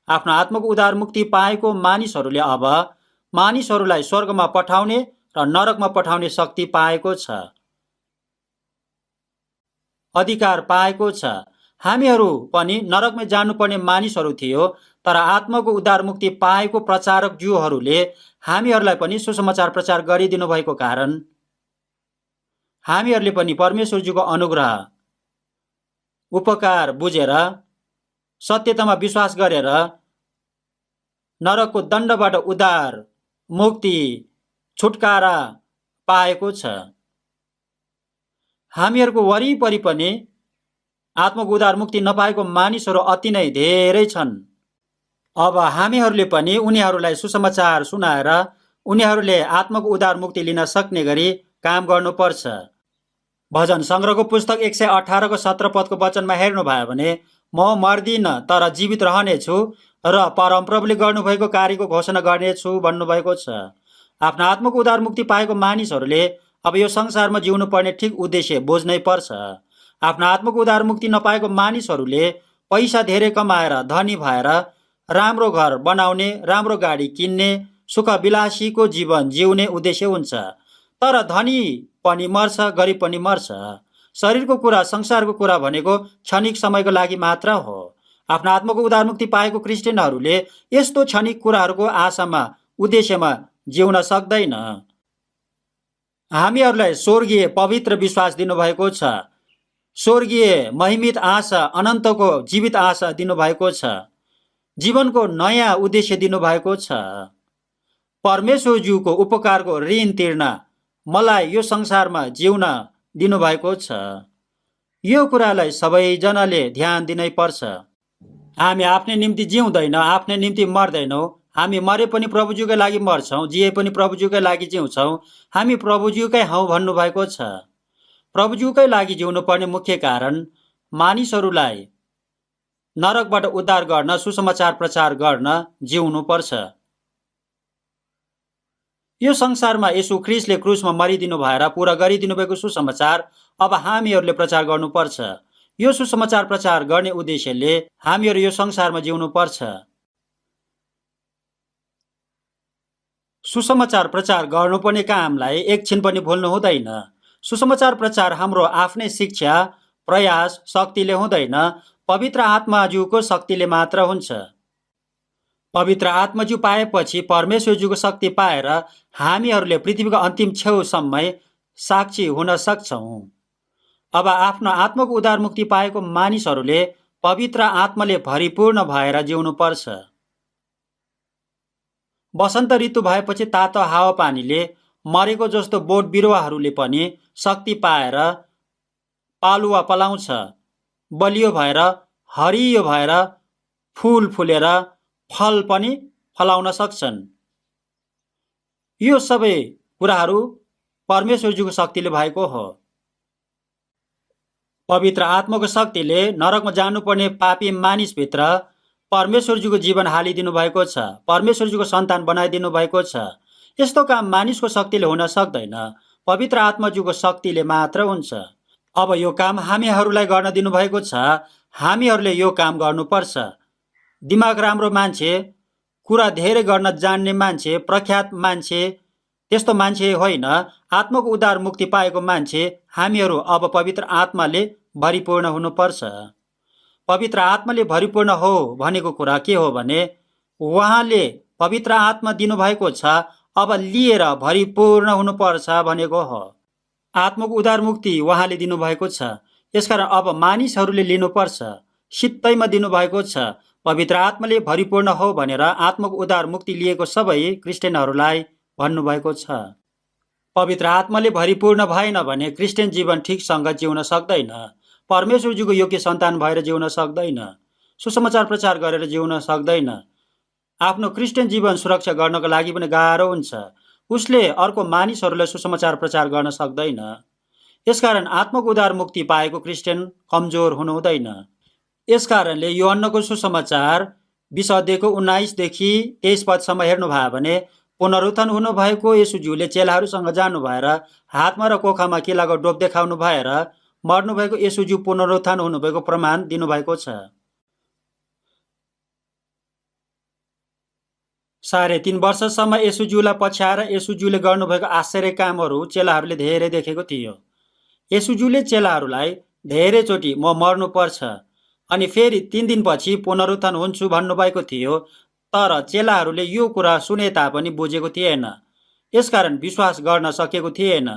आफ्नो आत्माको उद्धार मुक्ति पाएको मानिसहरूले अब मानिसहरूलाई स्वर्गमा पठाउने र नरकमा पठाउने शक्ति पाएको छ, अधिकार पाएको छ। हामीहरू पनि नरकमै जानुपर्ने मानिसहरू थियो, तर आत्माको उद्धार मुक्ति पाएको प्रचारक ज्यूहरूले हामीहरूलाई पनि सुसमाचार प्रचार गरिदिनु भएको कारण हामीहरूले पनि परमेश्वरज्यूको अनुग्रह, उपकार बुझेर सत्यतामा विश्वास गरेर नरकको दण्डबाट उद्धार, मुक्ति, छुटकारा पाएको छ। हामीहरूको वरिपरि पनि आत्माको उद्धार मुक्ति नपाएको मानिसहरू अति नै धेरै छन्। अब हामीहरूले पनि उनीहरूलाई सुसमाचार सुनाएर उनीहरूले आत्माको उद्धार मुक्ति लिन सक्ने गरी काम गर्नुपर्छ। भजन सङ्ग्रहको पुस्तक 118 17 वचनमा हेर्नुभयो भने म मर्दिन तर जीवित रहनेछु र परमप्रभुले गर्नुभएको कार्यको घोषणा गर्नेछु भन्नुभएको छ। आफ्नो आत्माको उद्धार मुक्ति पाएको मानिसहरूले अब यो संसारमा जिउनु पर्ने ठिक उद्देश्य बुझ्नै पर्छ। आफ्नो आत्माको उद्धार मुक्ति नपाएको मानिसहरूले पैसा धेरै कमाएर धनी भएर राम्रो घर बनाउने, राम्रो गाडी किन्ने, सुख विलासीको जीवन जिउने उद्देश्य हुन्छ। तर धनी पनि मर्छ, गरिब पनि मर्छ। शरीरको कुरा, संसारको कुरा भनेको क्षणिक समयको लागि मात्र हो। आफ्नो आत्माको उद्धार मुक्ति पाएको क्रिस्चियनहरूले यस्तो क्षणिक कुराहरूको आशामा, उद्देश्यमा जिउन सक्दैन। हामीहरूलाई स्वर्गीय पवित्र विश्वास दिनुभएको छ, स्वर्गीय महिमित आशा, अनन्तको जीवित आशा दिनुभएको छ, जीवनको नयाँ उद्देश्य दिनुभएको छ। परमेश्वरज्यूको उपकारको ऋण तिर्न मलाई यो संसारमा जिउन दिनुभएको छ। यो कुरालाई सबैजनाले ध्यान दिनै पर्छ। हामी आफ्नै निम्ति जिउँदैन, आफ्नै निम्ति मर्दैनौँ। हामी मरे पनि प्रभुज्यूकै लागि मर्छौँ, जिए पनि प्रभुज्यूकै लागि जिउँछौँ। हामी प्रभुज्यूकै हौँ भन्नुभएको छ। प्रभुज्यूकै लागि जिउनु पर्ने मुख्य कारण मानिसहरूलाई नरकबाट उद्धार गर्न, सुसमाचार प्रचार गर्न जिउनु पर्छ। यो संसारमा येशू ख्रीष्टले क्रुसमा मरिदिनु भएर पूरा गरिदिनु भएको सुसमाचार अब हामीहरूले प्रचार गर्नुपर्छ। यो सुसमाचार प्रचार गर्ने उद्देश्यले हामीहरू यो संसारमा जिउनु पर्छ। सुसमाचार प्रचार गर्नुपर्ने कामलाई एकछिन पनि भुल्नु हुँदैन। सुसमाचार प्रचार हाम्रो आफ्नै शिक्षा, प्रयास, शक्तिले हुँदैन, पवित्र आत्माज्यूको शक्तिले मात्र हुन्छ। पवित्र आत्माज्यू पाएपछि परमेश्वरज्यूको शक्ति पाएर हामीहरूले पृथ्वीको अन्तिम छेउसम्मै साक्षी हुन सक्छौँ। अब आफ्नो आत्माको उद्धार मुक्ति पाएको मानिसहरूले पवित्र आत्माले भरिपूर्ण भएर जिउनु पर्छ। वसन्त ऋतु भएपछि तातो हावापानीले मरेको जस्तो बोट बिरुवाहरूले पनि शक्ति पाएर पालुवा पलाउँछ, बलियो भएर, हरियो भएर, फुल फुलेर फल पनि फलाउन सक्छन्। यो सबै कुराहरू परमेश्वरज्यूको शक्तिले भएको हो। पवित्र आत्माको शक्तिले नरकमा जानुपर्ने पापी मानिसभित्र परमेश्वरज्यूको जीवन हालिदिनु भएको छ, परमेश्वरज्यूको सन्तान बनाइदिनु भएको छ। यस्तो काम मानिसको शक्तिले हुन सक्दैन, पवित्र आत्माज्यूको शक्तिले मात्र हुन्छ। अब यो काम हामीहरूलाई गर्न दिनुभएको छ, हामीहरूले यो काम गर्नुपर्छ। दिमाग राम्रो मान्छे, कुरा धेरै गर्न जान्ने मान्छे, प्रख्यात मान्छे, त्यस्तो मान्छे होइन, आत्माको उद्धार मुक्ति पाएको मान्छे हामीहरू अब पवित्र आत्माले भरिपूर्ण हुनुपर्छ। पवित्र आत्माले भरिपूर्ण हो भनेको कुरा के हो भने उहाँले पवित्र आत्मा दिनुभएको छ, अब लिएर भरिपूर्ण हुनुपर्छ भनेको हो। आत्माको उद्धार मुक्ति उहाँले दिनुभएको छ, यसकारण अब मानिसहरूले लिनुपर्छ। सित्तैमा दिनुभएको छ। पवित्र आत्माले भरिपूर्ण हो भनेर आत्माको उद्धार मुक्ति लिएको सबै क्रिस्चियनहरूलाई भन्नुभएको छ। पवित्र आत्माले भरिपूर्ण भएन भने क्रिस्चियन जीवन ठिकसँग जिउन सक्दैन, परमेश्वरज्यूको योग्य सन्तान भएर जिउन सक्दैन, सुसमाचार प्रचार गरेर जिउन सक्दैन। आफ्नो क्रिस्चियन जीवन सुरक्षा गर्नको लागि पनि गाह्रो हुन्छ। उसले अर्को मानिसहरूलाई सुसमाचार प्रचार गर्न सक्दैन। यसकारण आत्माको उद्धार मुक्ति पाएको क्रिस्चियन कमजोर हुनु हुँदैन। यसकारणले यूहन्नाको सुसमाचार 20 अध्यायको 19 देखि 23 पदसम्म हेर्नुभयो भने पुनरुत्थान हुनुभएको येशूज्यूले चेलाहरूसँग जानु भएर हातमा र कोखामा किलाको डोप देखाउनु भएर मर्नुभएको येशूज्यू पुनरुत्थान हुनुभएको प्रमाण दिनुभएको छ। 3.5 वर्षसम्म येशूज्यूलाई पछ्याएर येशूज्यूले गर्नुभएको आश्चर्य कामहरू चेलाहरूले धेरै देखेको थियो। येशूज्यूले चेलाहरूलाई धेरैचोटि म मर्नुपर्छ अनि फेरि 3 दिनपछि पुनरुत्थान हुन्छु भन्नुभएको थियो, तर चेलाहरूले यो कुरा सुने तापनि बुझेको थिएन, यसकारण विश्वास गर्न सकेको थिएन।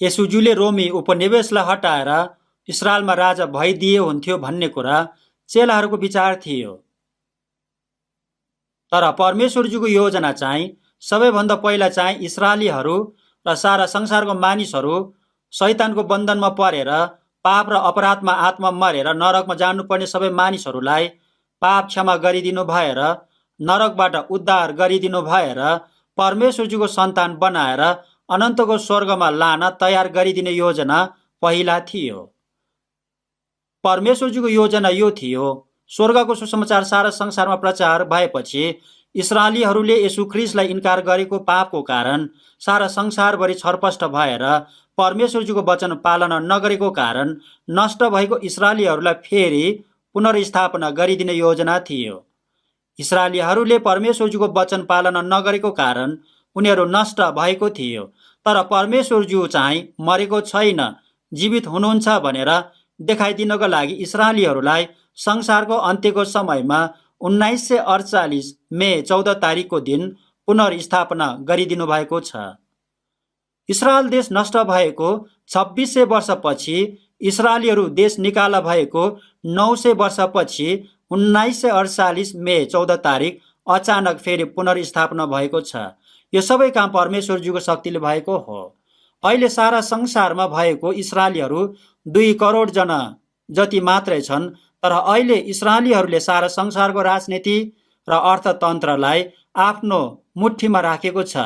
येशूज्यूले रोमी उपनिवेशलाई हटाएर इस्रायलमा राजा भइदिए हुन्थ्यो भन्ने कुरा चेलाहरूको विचार थियो। तर परमेश्वरज्यूको योजना चाहिँ सबैभन्दा पहिला चाहिँ इस्रायलीहरू र सारा संसारको मानिसहरू शैतानको बन्धनमा परेर पाप र अपराधमा आत्मा मरेर नरकमा जानुपर्ने सबै मानिसहरूलाई पाप क्षमा गरिदिनु भएर नरकबाट उद्धार गरिदिनु भएर परमेश्वरज्यूको सन्तान बनाएर अनन्तको स्वर्गमा लान तयार गरिदिने योजना पहिला थियो। परमेश्वरज्यूको योजना यो थियो, स्वर्गको सुसमाचार सारा संसारमा प्रचार भएपछि इस्रायलीहरूले येशू ख्रीष्टलाई इन्कार गरेको पापको कारण सारा संसारभरि छरपष्ट भएर परमेश्वरज्यूको वचन पालना नगरेको कारण नष्ट भएको इस्रायलीहरूलाई फेरि पुनर्स्थापना गरिदिने योजना थियो। इस्रायलीहरूले परमेश्वरज्यूको वचन पालना नगरेको कारण उनीहरू नष्ट भएको थियो, तर परमेश्वरज्यू चाहिँ मरेको छैन, जीवित हुनुहुन्छ भनेर देखाइदिनको लागि इस्रायलीहरूलाई संसारको अन्त्यको समयमा 1948 मे 14 तारिकको दिन पुनर्स्थापना गरिदिनु भएको छ। इस्रायल देश नष्ट भएको 2600 वर्षपछि इस्रायलीहरू देश निकाला भएको 900 वर्षपछि 1948 मे 14 तारिक अचानक फेरि पुनर्स्थापना भएको छ। यो सबै काम परमेश्वरज्यूको शक्तिले भएको हो। अहिले सारा संसारमा भएको इस्राएलीहरू 2 करोड जना जति मात्रै छन्, तर अहिले इस्राएलीहरूले सारा संसारको राजनीति र अर्थतन्त्रलाई आफ्नो मुठ्ठीमा राखेको छ।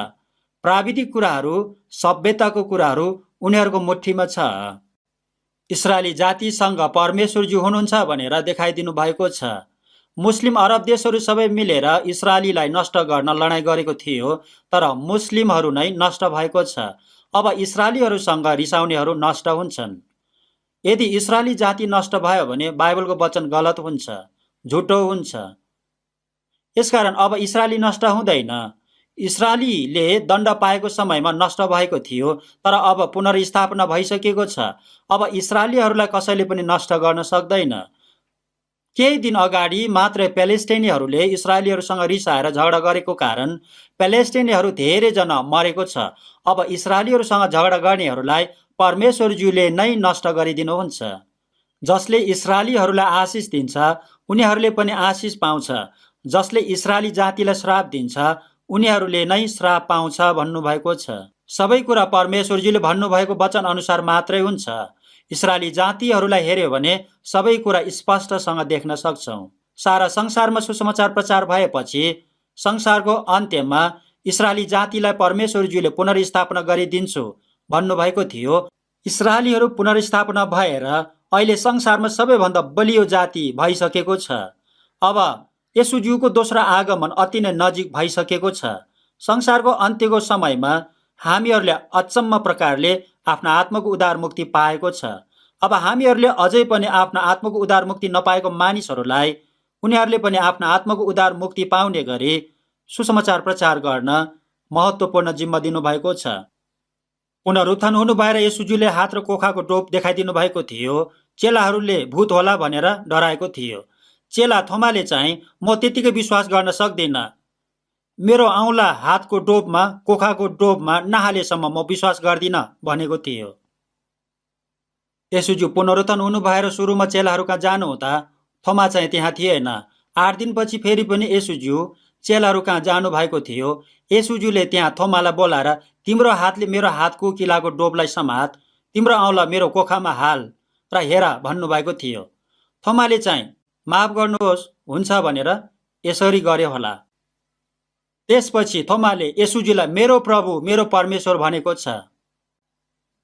प्राविधिक कुराहरू, सभ्यताको कुराहरू उनीहरूको मुठ्ठीमा छ। इस्राएली जातिसँग परमेश्वरज्यू हुनुहुन्छ भनेर देखाइदिनु भएको छ। मुस्लिम अरब देशहरू सबै मिलेर इस्राएलीलाई नष्ट गर्न लडाईँ गरेको थियो, तर मुस्लिमहरू नै नष्ट भएको छ। अब इस्राएलीहरूसँग रिसाउनेहरू नष्ट हुन्छन्। यदि इस्राएली जाति नष्ट भयो भने बाइबलको वचन गलत हुन्छ, झुटो हुन्छ। यसकारण अब इस्राएली नष्ट हुँदैन। इस्राएलीले दण्ड पाएको समयमा नष्ट भएको थियो, तर अब पुनर्स्थापना भइसकेको छ। अब इस्राएलीहरूलाई कसैले पनि नष्ट गर्न सक्दैन। केही दिन अगाडि मात्रै प्यालेस्टाइनीहरूले इस्राएलीहरूसँग रिसाएर झगडा गरेको कारण प्यालेस्टाइनीहरू धेरैजना मरेको छ। अब इस्राएलीहरूसँग झगडा गर्नेहरूलाई परमेश्वरज्यूले नै नष्ट गरिदिनुहुन्छ। जसले इस्राएलीहरूलाई आशिष दिन्छ उनीहरूले पनि आशिष पाउँछ, जसले इस्राएली जातिलाई श्राप दिन्छ उनीहरूले नै श्राप पाउँछ भन्नुभएको छ। सबै कुरा परमेश्वरज्यूले भन्नुभएको वचन अनुसार मात्रै हुन्छ। इस्राएली जातिहरूलाई हेर्यो भने सबै कुरा स्पष्टसँग देख्न सक्छौँ। सारा संसारमा सुसमाचार प्रचार भएपछि संसारको अन्त्यमा इस्राएली जातिलाई परमेश्वरज्यूले पुनर्स्थापना गरिदिन्छु भन्नुभएको थियो। इस्राएलीहरू पुनर्स्थापना भएर अहिले संसारमा सबैभन्दा बलियो जाति भइसकेको छ। अब येशूज्यूको दोस्रो आगमन अति नै नजिक भइसकेको छ। संसारको अन्त्यको समयमा हामीहरूले अचम्म प्रकारले आफ्नो आत्माको उद्धार मुक्ति पाएको छ। अब हामीहरूले अझै पनि आफ्नो आत्माको उद्धार मुक्ति नपाएको मानिसहरूलाई उनीहरूले पनि आफ्नो आत्माको उद्धार मुक्ति पाउने गरी सुसमाचार प्रचार गर्न महत्त्वपूर्ण जिम्मा दिनुभएको छ। पुनरुत्थान हुनु भएर येशूज्यूले हात र कोखाको डोप देखाइदिनु भएको थियो। चेलाहरूले भूत होला भनेर डराएको थियो। चेला थोमाले चाहिँ म त्यतिकै विश्वास गर्न सक्दिनँ, मेरो औँला हातको डोपमा कोखाको डोपमा नहालेसम्म म विश्वास गर्दिनँ भनेको थियो। येशूज्यू पुनरुत्थान हुनु भएर सुरुमा चेलाहरू कहाँ जानुहुँदा थोमा चाहिँ त्यहाँ थिएन। 8 दिनपछि फेरि पनि येशूज्यू चेलाहरू कहाँ जानु भएको थियो। येशूज्यूले त्यहाँ थोमालाई बोलाएर तिम्रो हातले मेरो हातको किलाको डोपलाई समात, तिम्रो औँला मेरो कोखामा हाल र हेर भन्नुभएको थियो। थोमाले चाहिँ माफ गर्नुहोस् हुन्छ भनेर यसरी गर्यो होला। त्यसपछि थोमाले येशूज्यूलाई मेरो प्रभु मेरो परमेश्वर भनेको छ।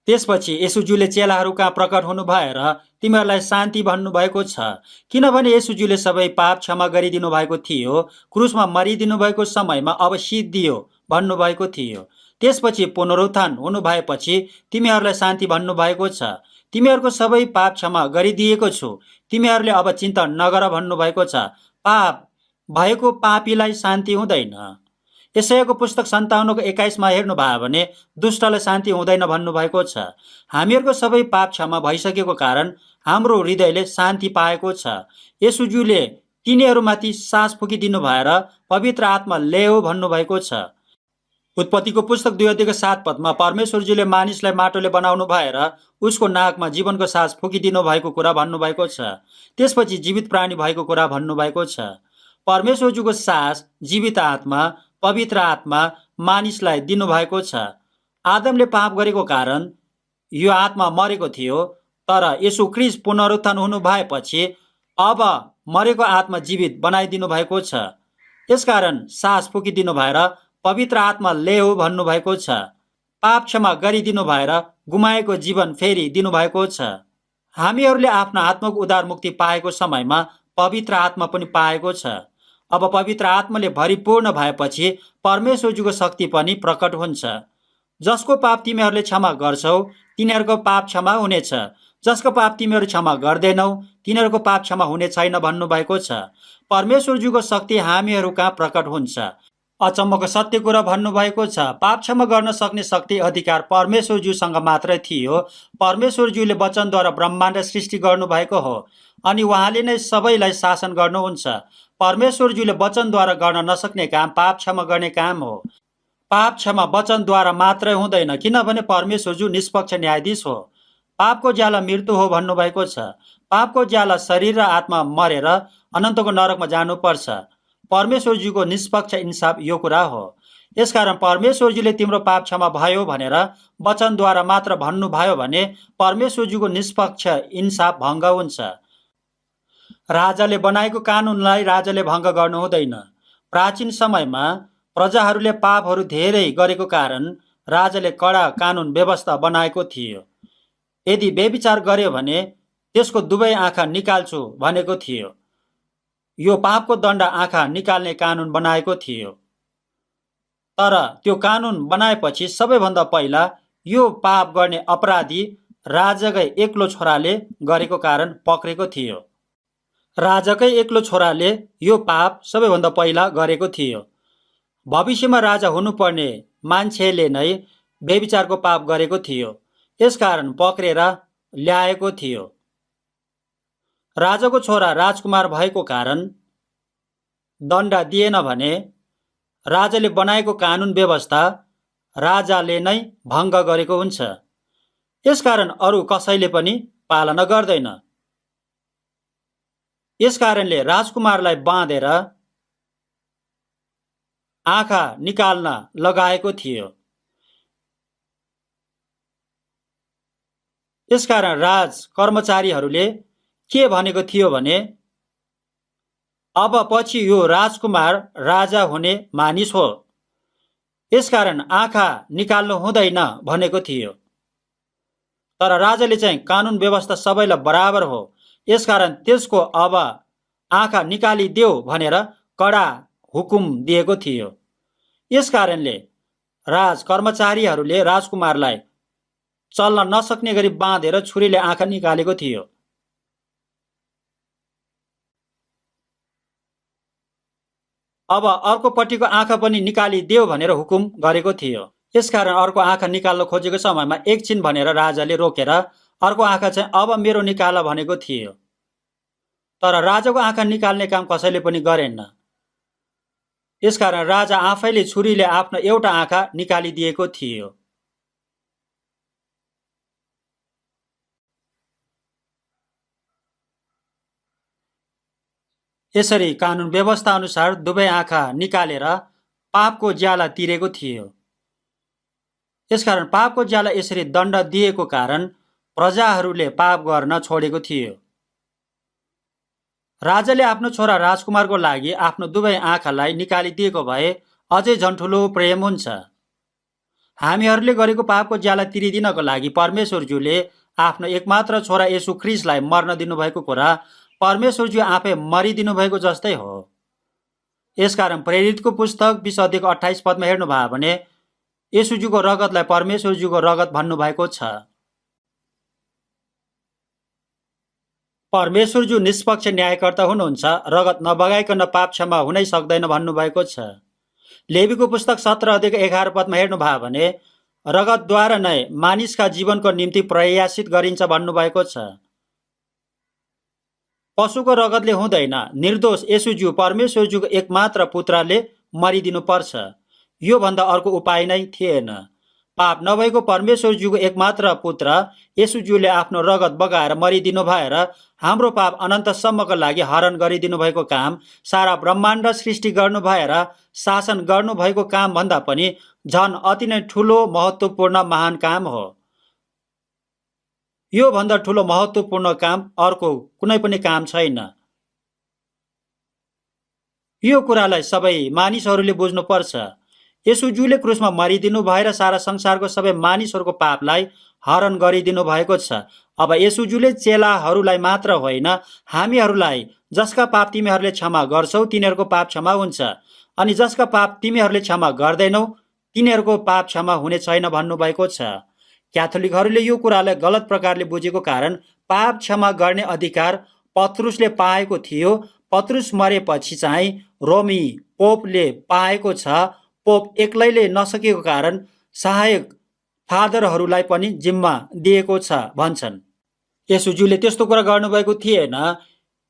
त्यसपछि येशूज्यूले चेलाहरू कहाँ प्रकट हुनु भएर तिमीहरूलाई शान्ति भन्नुभएको छ, किनभने येशूज्यूले सबै पाप क्षमा गरिदिनु भएको थियो। क्रुसमा मरिदिनु भएको समयमा अब सिद्धियो भन्नुभएको थियो। त्यसपछि पुनरुत्थान हुनु भएपछि तिमीहरूलाई शान्ति भन्नुभएको छ। तिमीहरूको सबै पाप क्षमा गरिदिएको छु, तिमीहरूले अब चिन्ता नगर भन्नुभएको छ। पाप भएको पापीलाई शान्ति हुँदैन। यशायाको पुस्तक 57:21 हेर्नु भयो भने दुष्टलाई शान्ति हुँदैन भन्नुभएको छ। हामीहरूको सबै पाप क्षमा भइसकेको कारण हाम्रो हृदयले शान्ति पाएको छ। येशूज्यूले तिनीहरूमाथि सास फुकिदिनु भएर पवित्र आत्मा ल्याऊ भन्नुभएको छ। उत्पत्तिको पुस्तक 2:7 परमेश्वरज्यूले मानिसलाई माटोले बनाउनु भएर उसको नाकमा जीवनको सास फुकिदिनु भएको कुरा भन्नुभएको छ। त्यसपछि जीवित प्राणी भएको कुरा भन्नुभएको छ। परमेश्वरज्यूको सास, जीवित आत्मा, पवित्र आत्मा मानिसलाई दिनुभएको छ। आदमले पाप गरेको कारण यो आत्मा मरेको थियो, तर येशू ख्रीष्ट पुनरुत्थान हुनु भएपछि अब मरेको आत्मा जीवित बनाइदिनु भएको छ। यसकारण सास फुकिदिनु भएर पवित्र आत्मा ल्याऊ भन्नुभएको छ। पाप क्षमा गरिदिनु भएर गुमाएको जीवन फेरि दिनुभएको छ। हामीहरूले आफ्नो आत्माको उद्धार मुक्ति पाएको समयमा पवित्र आत्मा पनि पाएको छ। अब पवित्र आत्माले भरिपूर्ण भएपछि परमेश्वरज्यूको शक्ति पनि प्रकट हुन्छ। जसको पाप तिमीहरूले क्षमा गर्छौ तिनीहरूको पाप क्षमा हुनेछ, जसको पाप तिमीहरू क्षमा गर्दैनौ तिनीहरूको पाप क्षमा हुने छैन भन्नुभएको छ। परमेश्वरज्यूको शक्ति हामीहरू कहाँ प्रकट हुन्छ। अचम्मको सत्य कुरा भन्नुभएको छ। पाप क्षमा गर्न सक्ने शक्ति अधिकार परमेश्वरज्यूसँग मात्रै थियो। परमेश्वरज्यूले वचनद्वारा ब्रह्माण्ड सृष्टि गर्नुभएको हो अनि उहाँले नै सबैलाई शासन गर्नुहुन्छ। परमेश्वरज्यूले वचनद्वारा गर्न नसक्ने काम पाप क्षमा गर्ने काम हो। पाप क्षमा वचनद्वारा मात्रै हुँदैन, किनभने परमेश्वरज्यू निष्पक्ष न्यायाधीश हो। पापको ज्याला मृत्यु हो भन्नुभएको छ। पापको ज्याला शरीर र आत्मा मरेर अनन्तको नरकमा जानुपर्छ। परमेश्वरज्यूको निष्पक्ष इन्साफ यो कुरा हो। यसकारण परमेश्वरजीले तिम्रो पाप क्षमा भयो भनेर वचनद्वारा मात्र भन्नुभयो भने परमेश्वरजीको निष्पक्ष इन्साफ भङ्ग हुन्छ। राजाले बनाएको कानुनलाई राजाले भङ्ग गर्नु हुँदैन। प्राचीन समयमा प्रजाहरूले पापहरू धेरै गरेको कारण राजाले कडा कानुन व्यवस्था बनाएको थियो। यदि व्यभिचार गर्यो भने त्यसको दुवै आँखा निकाल्छु भनेको थियो। यो पापको दण्ड आँखा निकाल्ने कानुन बनाएको थियो। तर त्यो कानुन बनाएपछि सबैभन्दा पहिला यो पाप गर्ने अपराधी राजाकै एक्लो छोराले गरेको कारण पक्रेको थियो। राजाकै एक्लो छोराले यो पाप सबैभन्दा पहिला गरेको थियो। भविष्यमा राजा हुनुपर्ने मान्छेले नै व्यभिचारको पाप गरेको थियो, यसकारण पक्रेर ल्याएको थियो। राजाको छोरा राजकुमार भएको कारण दण्ड दिएन भने राजाले बनाएको कानुन व्यवस्था राजाले नै भङ्ग गरेको हुन्छ। यसकारण अरू कसैले पनि पालना गर्दैन। यसकारणले राजकुमारलाई बाँधेर आँखा निकाल्न लगाएको थियो। यसकारण राज कर्मचारीहरूले के भनेको थियो भने अब पछि यो राजकुमार राजा हुने मानिस हो, यसकारण आँखा निकाल्नु हुँदैन भनेको थियो। तर राजाले चाहिँ कानुन व्यवस्था सबैलाई बराबर हो, यसकारण त्यसको अब आँखा निकालिदेऊ भनेर कडा हुकुम दिएको थियो। यसकारणले राज कर्मचारीहरूले राजकुमारलाई चल्न नसक्ने गरी बाँधेर छुरीले आँखा निकालेको थियो। अब अर्कोपट्टिको आँखा पनि निकालिदेऊ भनेर हुकुम गरेको थियो। यसकारण अर्को आँखा निकाल्न खोजेको समयमा एकछिन भनेर राजाले रोकेर अर्को आँखा चाहिँ अब मेरो निकाल भनेको थियो। तर राजाको आँखा निकाल्ने काम कसैले पनि गरेन। यसकारण राजा आफैले छुरीले आफ्नो एउटा आँखा निकालिदिएको थियो। यसरी कानुन व्यवस्था अनुसार दुवै आँखा निकालेर पापको ज्याला तिरेको थियो। यसकारण पापको ज्याला यसरी दण्ड दिएको कारण प्रजाहरूले पाप गर्न छोडेको थियो। राजाले आफ्नो छोरा राजकुमारको लागि आफ्नो दुवै आँखालाई निकालिदिएको भए अझै झन् ठुलो प्रेम हुन्छ। हामीहरूले गरेको पापको ज्याला तिरिदिनको लागि परमेश्वरज्यूले आफ्नो एकमात्र छोरा येशू ख्रीष्टलाई मर्न दिनुभएको कुरा परमेश्वरज्यू आफै मरिदिनु भएको जस्तै हो। यसकारण प्रेरितको पुस्तक 20:28 पदमा हेर्नुभयो भने येशूज्यूको रगतलाई परमेश्वरज्यूको रगत भन्नुभएको छ। परमेश्वरज्यू निष्पक्ष न्यायकर्ता हुनुहुन्छ, रगत नबगाइकन पाप क्षमा हुनै सक्दैन भन्नुभएको छ। लेवीको पुस्तक 17:11 पदमा हेर्नुभयो भने रगतद्वारा नै मानिसका जीवनको निम्ति प्रयासित गरिन्छ भन्नुभएको छ। पशुको रगतले हुँदैन। निर्दोष येशूज्यू परमेश्वरज्यूको एकमात्र पुत्रले मरिदिनु पर्छ। यो भन्दा अर्को उपाय नै थिएन। पाप नभएको परमेश्वरज्यूको एकमात्र पुत्र येशूज्यूले आफ्नो रगत बगाएर मरिदिनु भएर हाम्रो पाप अनन्तसम्मको लागि हरण गरिदिनु भएको काम, सारा ब्रह्माण्ड सृष्टि गर्नु भएर शासन गर्नु भएको काम भन्दा पनि झन् अति नै ठुलो महत्त्वपूर्ण महान काम हो। यो भन्दा ठुलो महत्त्वपूर्ण काम अर्को कुनै पनि काम छैन। यो कुरालाई सबै मानिसहरूले बुझ्नुपर्छ। येशूज्यूले क्रुसमा मरिदिनु भएर सारा संसारको सबै मानिसहरूको पापलाई हरण गरिदिनु भएको छ। अब येशूज्यूले चेलाहरूलाई मात्र होइन, हामीहरूलाई जसका पाप तिमीहरूले क्षमा गर्छौ तिनीहरूको पाप क्षमा हुन्छ, अनि जसका पाप तिमीहरूले क्षमा गर्दैनौ तिनीहरूको पाप क्षमा हुने छैन भन्नुभएको छ। क्याथोलिकहरूले यो कुरालाई गलत प्रकारले बुझेको कारण पाप क्षमा गर्ने अधिकार पत्रुसले पाएको थियो। पत्रुस मरेपछि चाहिँ रोमी पोपले पाएको छ। पोप एक्लैले नसकेको कारण सहायक फादरहरूलाई पनि जिम्मा दिएको छ भन्छन्। येशूज्यूले त्यस्तो कुरा गर्नुभएको थिएन।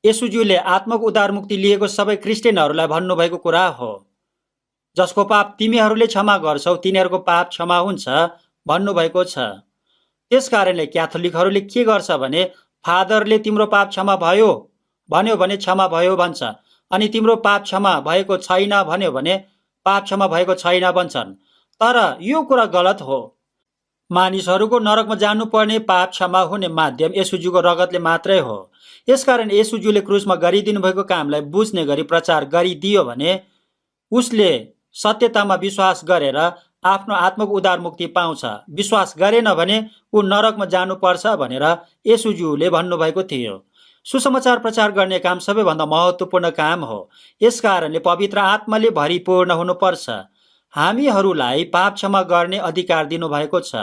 येशूज्यूले आत्मको उद्धार मुक्ति लिएको सबै क्रिस्चियनहरूलाई भन्नुभएको कुरा हो। जसको पाप तिमीहरूले क्षमा गर्छौ तिनीहरूको पाप क्षमा हुन्छ भन्नुभएको छ। त्यसकारणले क्याथोलिकहरूले के गर्छ भने फादरले तिम्रो पाप क्षमा भयो भन्यो भने क्षमा भयो भन्छ, अनि तिम्रो पाप क्षमा भएको छैन भन्यो भने पाप क्षमा भएको छैन भन्छन्, तर यो कुरा गलत हो। मानिसहरूको नरकमा जानुपर्ने पाप क्षमा हुने माध्यम येशूज्यूको रगतले मात्रै हो। यसकारण येशूज्यूले क्रुसमा गरिदिनु भएको कामलाई बुझ्ने गरी प्रचार गरिदियो भने उसले सत्यतामा विश्वास गरेर आफ्नो आत्माको उद्धार मुक्ति पाउँछ। विश्वास गरेन भने ऊ नरकमा जानुपर्छ भनेर येशूज्यूले भन्नुभएको थियो। सुसमाचार प्रचार गर्ने काम सबैभन्दा महत्त्वपूर्ण काम हो। यसकारणले पवित्र आत्माले भरिपूर्ण हुनुपर्छ। हामीहरूलाई पाप क्षमा गर्ने अधिकार दिनुभएको छ।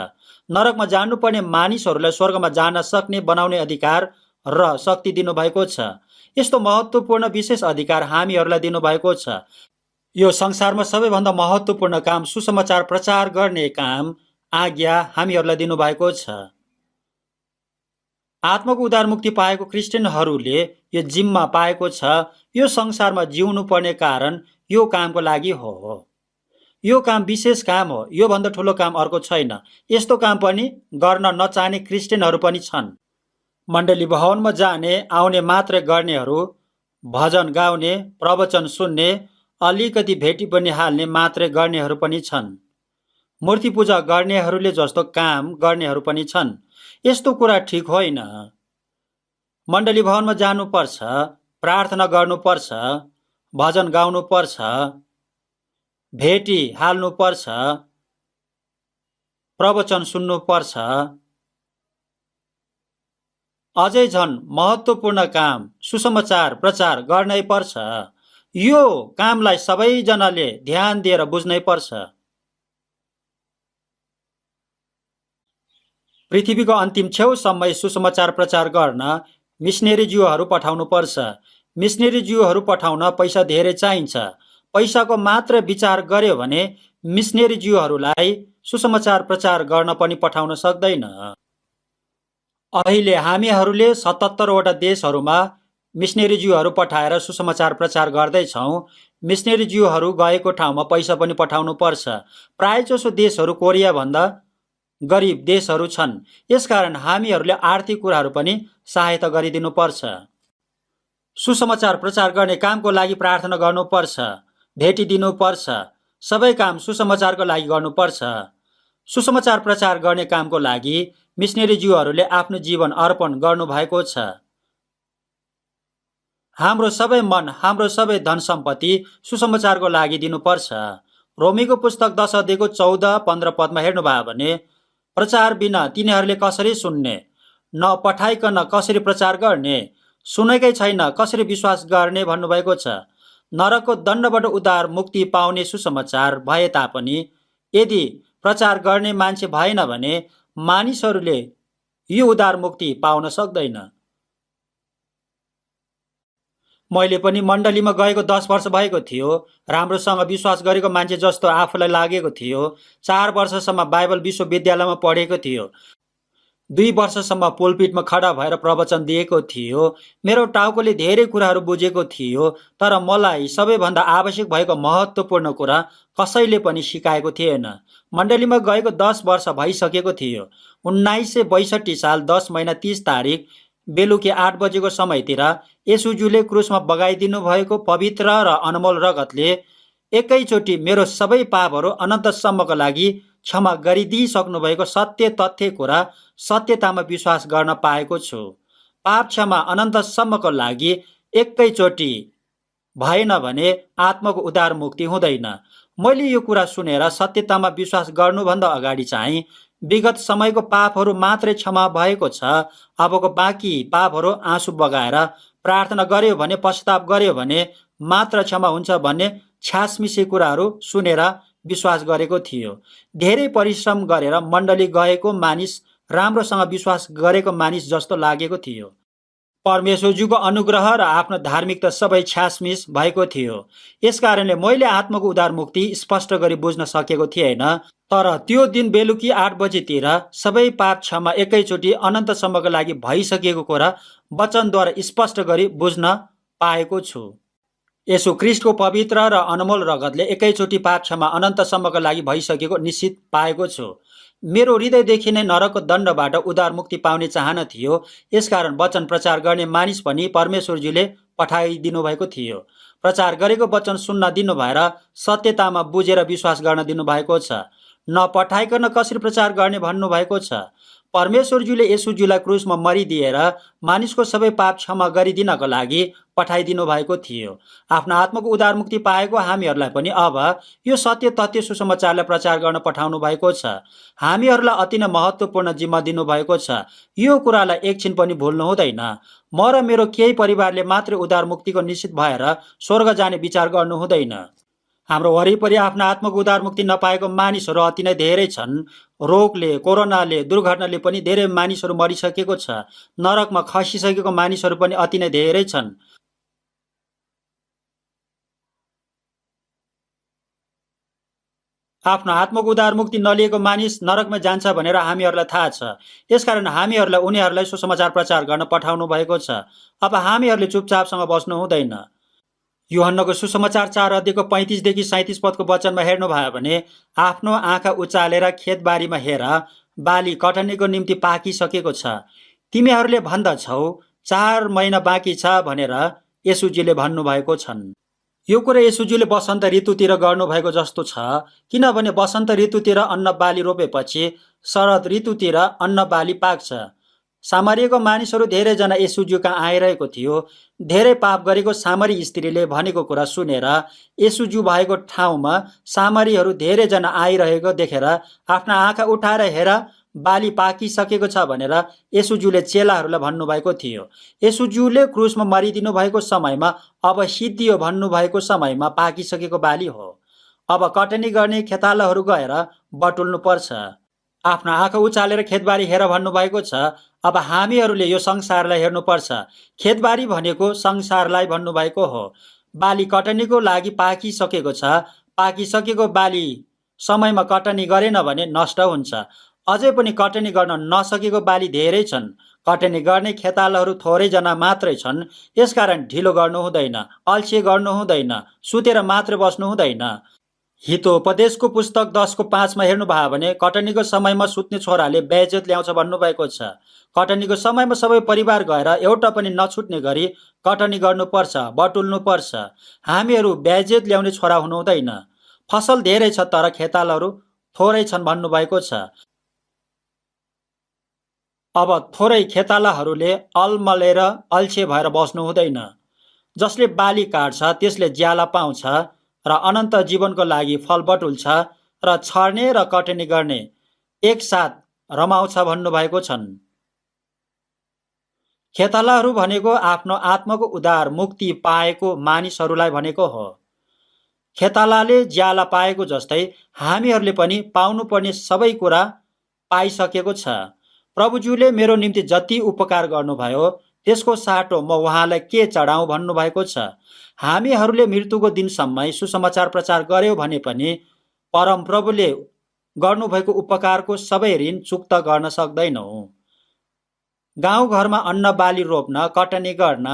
नरकमा जानुपर्ने मानिसहरूलाई स्वर्गमा जान सक्ने बनाउने अधिकार र शक्ति दिनुभएको छ। यस्तो महत्त्वपूर्ण विशेष अधिकार हामीहरूलाई दिनुभएको छ। यो संसारमा सबैभन्दा महत्त्वपूर्ण काम सुसमाचार प्रचार गर्ने काम आज्ञा हामीहरूलाई दिनुभएको छ। आत्माको उद्धार मुक्ति पाएको क्रिस्चियनहरूले यो जिम्मा पाएको छ। यो संसारमा जिउनु पर्ने कारण यो कामको लागि हो। यो काम विशेष काम हो। यो भन्दा ठुलो काम अर्को छैन। यस्तो काम पनि गर्न नचाहने क्रिस्चियनहरू पनि छन्। मण्डली भवनमा जाने आउने मात्रै गर्नेहरू, भजन गाउने, प्रवचन सुन्ने, अलिकति भेटी पनि हाल्ने मात्रै गर्नेहरू पनि छन्। मूर्ति पूजा गर्नेहरूले जस्तो काम गर्नेहरू पनि छन्। यस्तो कुरा ठिक होइन। मण्डली भवनमा जानुपर्छ, प्रार्थना गर्नुपर्छ, भजन गाउनुपर्छ, भेटी हाल्नुपर्छ, प्रवचन सुन्नुपर्छ। अझै झन् महत्त्वपूर्ण काम सुसमाचार प्रचार गर्नै पर्छ। यो कामलाई सबैजनाले ध्यान दिएर बुझ्नै पर्छ। पृथ्वीको अन्तिम छेउसम्म सुसमाचार प्रचार गर्न मिसनेरीज्यूहरू पठाउनुपर्छ। मिसनेरीज्यूहरू पठाउन पैसा धेरै चाहिन्छ। पैसाको मात्र विचार गर्यो भने मिसनेरीज्यूहरूलाई सुसमाचार प्रचार गर्न पनि पठाउन सक्दैन। अहिले हामीहरूले 77 वटा देशहरूमा मिसनेरीज्यूहरू पठाएर सुसमाचार प्रचार गर्दैछौँ। मिसनेरीज्यूहरू गएको ठाउँमा पैसा पनि पठाउनु पर्छ। प्रायजसो देशहरू कोरियाभन्दा गरिब देशहरू छन्। यसकारण हामीहरूले आर्थिक कुराहरू पनि सहायता गरिदिनु पर्छ। सुसमाचार प्रचार गर्ने कामको लागि प्रार्थना गर्नुपर्छ, भेटी दिनुपर्छ। सबै काम सुसमाचारको लागि गर्नुपर्छ। सुसमाचार प्रचार गर्ने कामको लागि मिसनेरीज्यूहरूले आफ्नो जीवन अर्पण गर्नुभएको छ। हाम्रो सबै मन, हाम्रो सबै धन सम्पत्ति सुसमाचारको लागि दिनुपर्छ। रोमीको पुस्तक 10 अध्यायको 14-15 पदमा हेर्नुभयो भने प्रचार बिना तिनीहरूले कसरी सुन्ने, नपठाइकन कसरी प्रचार गर्ने, सुनेकै छैन कसरी विश्वास गर्ने भन्नुभएको छ। नरकको दण्डबाट उद्धार मुक्ति पाउने सुसमाचार भए तापनि यदि प्रचार गर्ने मान्छे भएन भने मानिसहरूले यो उद्धार मुक्ति पाउन सक्दैन। मैले पनि मण्डलीमा गएको 10 वर्ष भएको थियो। राम्रोसँग विश्वास गरेको मान्छे जस्तो आफूलाई लागेको थियो। 4 वर्षसम्म बाइबल विश्वविद्यालयमा पढेको थियो। 2 वर्षसम्म पुलपिटमा खडा भएर प्रवचन दिएको थियो। मेरो टाउकोले धेरै कुराहरू बुझेको थियो, तर मलाई सबैभन्दा आवश्यक भएको महत्त्वपूर्ण कुरा कसैले पनि सिकाएको थिएन। मण्डलीमा गएको 10 वर्ष भइसकेको थियो। 1962 साल 10 महिना 30 तारिक बेलुकी 8 बजेको समयतिर येशूज्यूले क्रुसमा बगाइदिनु भएको पवित्र र अनमोल रगतले एकैचोटि मेरो सबै पापहरू अनन्तसम्मको लागि क्षमा गरिदिइसक्नु भएको सत्य तथ्य कुरा सत्यतामा विश्वास गर्न पाएको छु। पाप क्षमा अनन्तसम्मको लागि एकैचोटि भएन भने आत्माको उद्धार मुक्ति हुँदैन। मैले यो कुरा सुनेर सत्यतामा विश्वास गर्नुभन्दा अगाडि चाहिँ विगत समयको पापहरू मात्रै क्षमा भएको छ, अबको बाँकी पापहरू आँसु बगाएर प्रार्थना गर्यो भने, पश्चाताप गर्यो भने मात्र क्षमा हुन्छ भन्ने छ्यासमिसे कुराहरू सुनेर विश्वास गरेको थियो। धेरै परिश्रम गरेर मण्डली गएको मानिस, राम्रोसँग विश्वास गरेको मानिस जस्तो लागेको थियो। परमेश्वरज्यूको अनुग्रह र आफ्नो धार्मिकता सबै छ्यासमिस भएको थियो। यसकारणले मैले आत्माको उद्धार मुक्ति स्पष्ट गरी बुझ्न सकेको थिएन। तर त्यो दिन बेलुकी 8 बजेतिर सबै पाप क्षमा एकैचोटि अनन्तसम्मको लागि भइसकेको कुरा वचनद्वारा स्पष्ट गरी बुझ्न पाएको छु। येशू ख्रीष्टको पवित्र र अनमोल रगतले एकैचोटि पाप क्षमा अनन्तसम्मको लागि भइसकेको निश्चित पाएको छु। मेरो हृदयदेखि नै नरकको दण्डबाट उद्धार मुक्ति पाउने चाहना थियो। यसकारण वचन प्रचार गर्ने मानिस पनि परमेश्वरजीले पठाइदिनु भएको थियो। प्रचार गरेको वचन सुन्न दिनु भएर सत्यतामा बुझेर विश्वास गर्न दिनुभएको छ। नपठाइकन कसरी प्रचार गर्ने भन्नुभएको छ। परमेश्वरज्यूले येशूज्यूलाई क्रुसमा मरिदिएर मानिसको सबै पाप क्षमा गरिदिनको लागि पठाइदिनु भएको थियो। आफ्नो आत्माको उद्धार मुक्ति पाएको हामीहरूलाई पनि अब यो सत्य तथ्य सुसमाचारलाई प्रचार गर्न पठाउनु भएको छ। हामीहरूलाई अति नै महत्त्वपूर्ण जिम्मा दिनुभएको छ। यो कुरालाई एकछिन पनि भुल्नु हुँदैन। म र मेरो केही परिवारले मात्रै उद्धार मुक्तिको निश्चित भएर स्वर्ग जाने विचार गर्नु हुँदैन। हाम्रो वरिपरि आफ्नो आत्माको उद्धार मुक्ति नपाएको मानिसहरू अति नै धेरै छन्। रोगले, कोरोनाले, दुर्घटनाले पनि धेरै मानिसहरू मरिसकेको छ। नरकमा खसिसकेको मानिसहरू पनि अति नै धेरै छन्। आफ्नो आत्माको उद्धार मुक्ति नलिएको मानिस नरकमा जान्छ भनेर हामीहरूलाई थाहा छ। यसकारण हामीहरूलाई उनीहरूलाई सुसमाचार प्रचार गर्न पठाउनु भएको छ। अब हामीहरूले चुपचापसँग बस्नु हुँदैन। यूहन्नाको सुसमाचार 4 अध्यायको 35 देखि 37 पदको वचनमा हेर्नुभयो भने आफ्नो आँखा उचालेर खेतबारीमा हेर, बाली कटनीको निम्ति पाकिसकेको छ। तिमीहरूले भन्दछौ 4 महिना बाँकी छ भनेर येशूजीले भन्नुभएको छन्। यो कुरा येशूजीले वसन्त ऋतुतिर गर्नुभएको जस्तो छ, किनभने वसन्त ऋतुतिर अन्न बाली रोपेपछि शरद ऋतुतिर अन्न बाली पाक्छ। सामरियाको मानिसहरू धेरैजना येशूज्यू कहाँ आइरहेको थियो। धेरै पाप गरेको सामरी स्त्रीले भनेको कुरा सुनेर येशूज्यू भएको ठाउँमा सामरीहरू धेरैजना आइरहेको देखेर आफ्ना आँखा उठाएर हेर, बाली पाकिसकेको छ भनेर येशूज्यूले चेलाहरूलाई भन्नुभएको थियो। येशूज्यूले क्रुसमा मरिदिनु भएको समयमा अब सिद्धियो भन्नुभएको समयमा पाकिसकेको बाली हो। अब कटनी गर्ने खेतालाहरू गएर बटुल्नु पर्छ। आफ्नो आँखा उचालेर खेतबारी हेर भन्नुभएको छ। अब हामीहरूले यो संसारलाई हेर्नुपर्छ। खेतबारी भनेको संसारलाई भन्नुभएको हो। बाली कटनीको लागि पाकिसकेको छ। पाकिसकेको बाली समयमा कटनी गरेन भने नष्ट हुन्छ। अझै पनि कटनी गर्न नसकेको बाली धेरै छन्। कटनी गर्ने खेतालाहरू थोरैजना मात्रै छन्। यसकारण ढिलो गर्नु हुँदैन, अल्छी गर्नु हुँदैन, सुतेर मात्रै बस्नु हुँदैन। हितोपदेशको पुस्तक 10:5 हेर्नुभयो भने कटनीको समयमा सुत्ने छोराले बेइज्जत ल्याउँछ भन्नुभएको छ। कटनीको समयमा सबै परिवार गएर एउटा पनि नछुट्ने गरी कटनी गर्नुपर्छ, बटुल्नुपर्छ। हामीहरू बेइज्जत ल्याउने छोरा हुनु हुँदैन। फसल धेरै छ तर खेतालाहरू थोरै छन् भन्नुभएको छ। अब थोरै खेतालाहरूले अलमलेर अल्छे भएर बस्नु हुँदैन। जसले बाली काट्छ त्यसले ज्याला पाउँछ र अनन्त जीवनको लागि फल बटुल्छ र छर्ने र कटनी गर्ने एकसाथ रमाउँछ भन्नुभएको छन्। खेतालाहरू भनेको आफ्नो आत्माको उद्धार मुक्ति पाएको मानिसहरूलाई भनेको हो। खेतालाले ज्याला पाएको जस्तै हामीहरूले पनि पाउनुपर्ने सबै कुरा पाइसकेको छ। प्रभुज्यूले मेरो निम्ति जति उपकार गर्नुभयो त्यसको साटो म उहाँलाई के चढाउँ भन्नुभएको छ। हामीहरूले मृत्युको दिनसम्म सुसमाचार प्रचार गर्यौँ भने पनि परमप्रभुले गर्नुभएको उपकारको सबै ऋण चुक्ता गर्न सक्दैनौँ। गाउँघरमा अन्न बाली रोप्न, कटनी गर्न